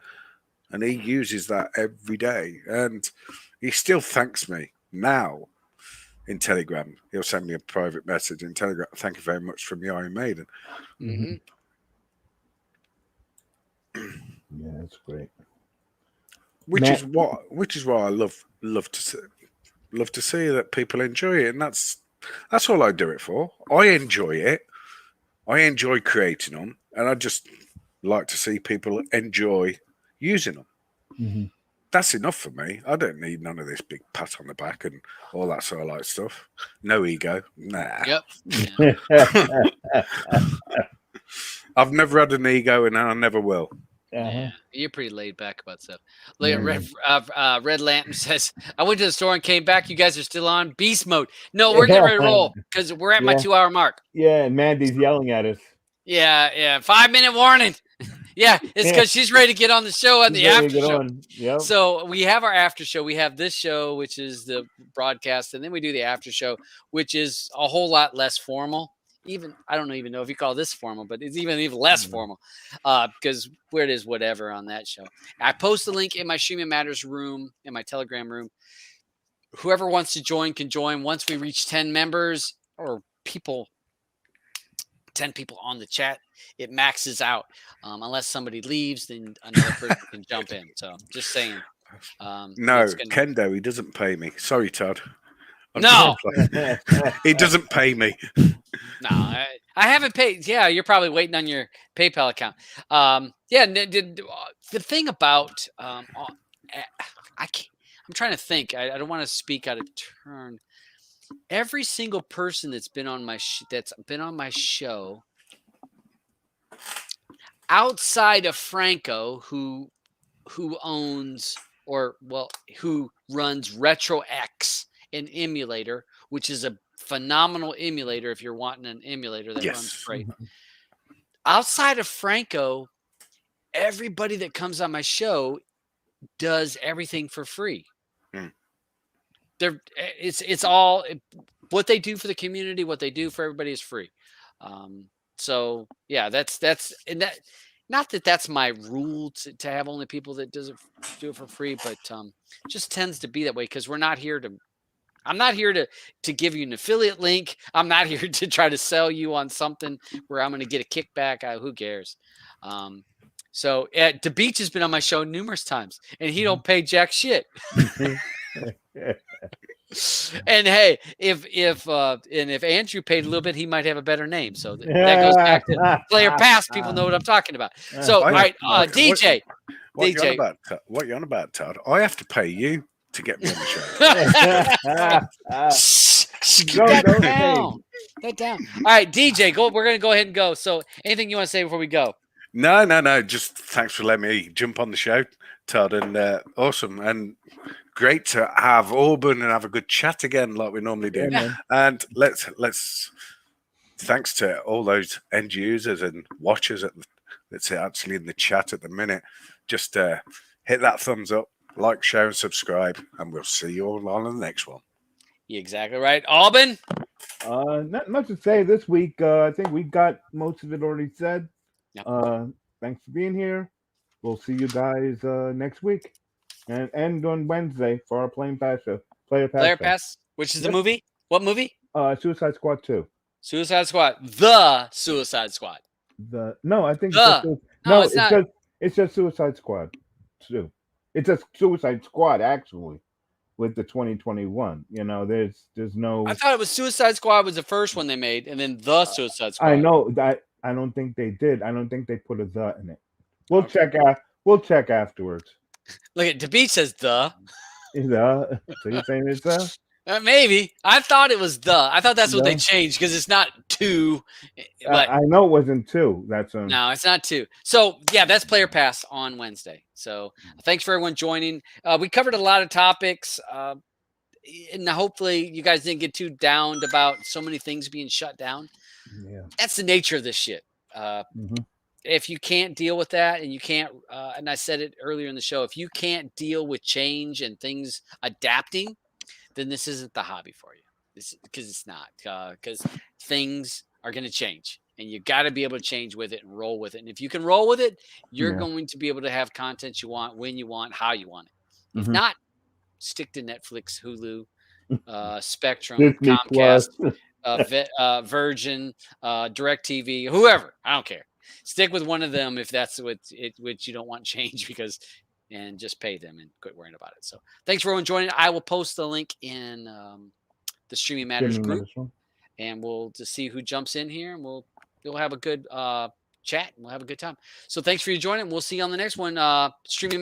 and he uses that every day. And he still thanks me now in Telegram. He'll send me a private message in Telegram. Thank you very much from the Iron Maiden. Yeah, that's great. Which is what I love to see that people enjoy it, and that's all I do it for. I enjoy it. I enjoy creating them, and I just like to see people enjoy using them. Mm-hmm. That's enough for me. I don't need none of this big pat on the back and all that sort of like stuff. No ego. Nah. Yep. Yeah. I've never had an ego and I never will. Yeah, you're pretty laid back about stuff. Red Lantern says, I went to the store and came back. You guys are still on beast mode. No, we're getting ready to roll because we're at my 2-hour mark. Yeah, and Mandy's yelling at us. Yeah. 5-minute warning. Yeah, it's because she's ready to get on the show at the after show. Yep. So we have our after show. We have this show, which is the broadcast, and then we do the after show, which is a whole lot less formal. Even I don't even know if you call this formal, but it's even less formal because it is whatever on that show. I post the link in my Streaming Matters room, in my Telegram room. Whoever wants to join can join. Once we reach 10 members or 10 people on the chat, it maxes out. Unless somebody leaves, then another person can jump in. So just saying. No, Kendo, he doesn't pay me. Sorry, Todd. No, he doesn't pay me. No, I haven't paid. Yeah, you're probably waiting on your PayPal account. The thing about I can't. I'm trying to think. I don't want to speak out of turn. Every single person that's been on my show, outside of Franco, who owns who runs RetroX, an emulator, which is a phenomenal emulator if you're wanting an emulator that runs great. Outside of Franco, everybody that comes on my show does everything for free. It's all what they do for the community, what they do for everybody is free. So yeah, that's and that. Not that that's my rule to have only people that do it for free, but just tends to be that way because I'm not here to give you an affiliate link. I'm not here to try to sell you on something where I'm going to get a kickback. Who cares? So the Beach has been on my show numerous times, and he don't pay jack shit. And hey, if Andrew paid a little bit, he might have a better name. So that goes back to player pass. People know what I'm talking about. So all right, DJ. What you on about, Todd? I have to pay you to get me on the show. Get that down. All right, DJ, go. We're gonna go ahead and go. So anything you want to say before we go? No. Just thanks for letting me jump on the show, Todd, and awesome and great to have Auburn and have a good chat again, like we normally do. Yeah, and let's thanks to all those end users and watchers that's actually in the chat at the minute. Just hit that thumbs up, like, share, and subscribe, and we'll see you all on the next one. You're exactly right, Auburn. Not much to say this week. I think we got most of it already said. Yep. Thanks for being here. We'll see you guys next week. And on Wednesday for our Player Pass. Which is the movie? What movie? Suicide Squad 2. Suicide Squad. The Suicide Squad. I think it's just Suicide Squad 2. It's a Suicide Squad actually with the 2021. You know, there's no. I thought it was Suicide Squad was the first one they made, and then the Suicide Squad. I know that. I don't think they did. I don't think they put a the in it. We'll check out. We'll check afterwards. Look at DeBeach says the. So you're saying it's the? Maybe. I thought it was the. I thought that's what they changed because it's not 2. I know it wasn't 2. That's no, it's not 2. So yeah, that's Player Pass on Wednesday. So thanks for everyone joining. We covered a lot of topics, and hopefully you guys didn't get too downed about so many things being shut down. Yeah, that's the nature of this shit. If you can't deal with that, and you can't, and I said it earlier in the show, if you can't deal with change and things adapting, then this isn't the hobby for you. Because it's not. Because things are going to change, and you got to be able to change with it and roll with it. And if you can roll with it, you're going to be able to have content you want, when you want, how you want it. If not, stick to Netflix, Hulu, Spectrum, Comcast, Virgin, DirecTV, whoever. I don't care. Stick with one of them if that's what you don't want change and just pay them and quit worrying about it. So thanks for everyone joining. I will post the link in the Streaming Matters group, and we'll just see who jumps in here, and we'll have a good chat. We'll have a good time. So thanks for joining. We'll see you on the next one. Streaming.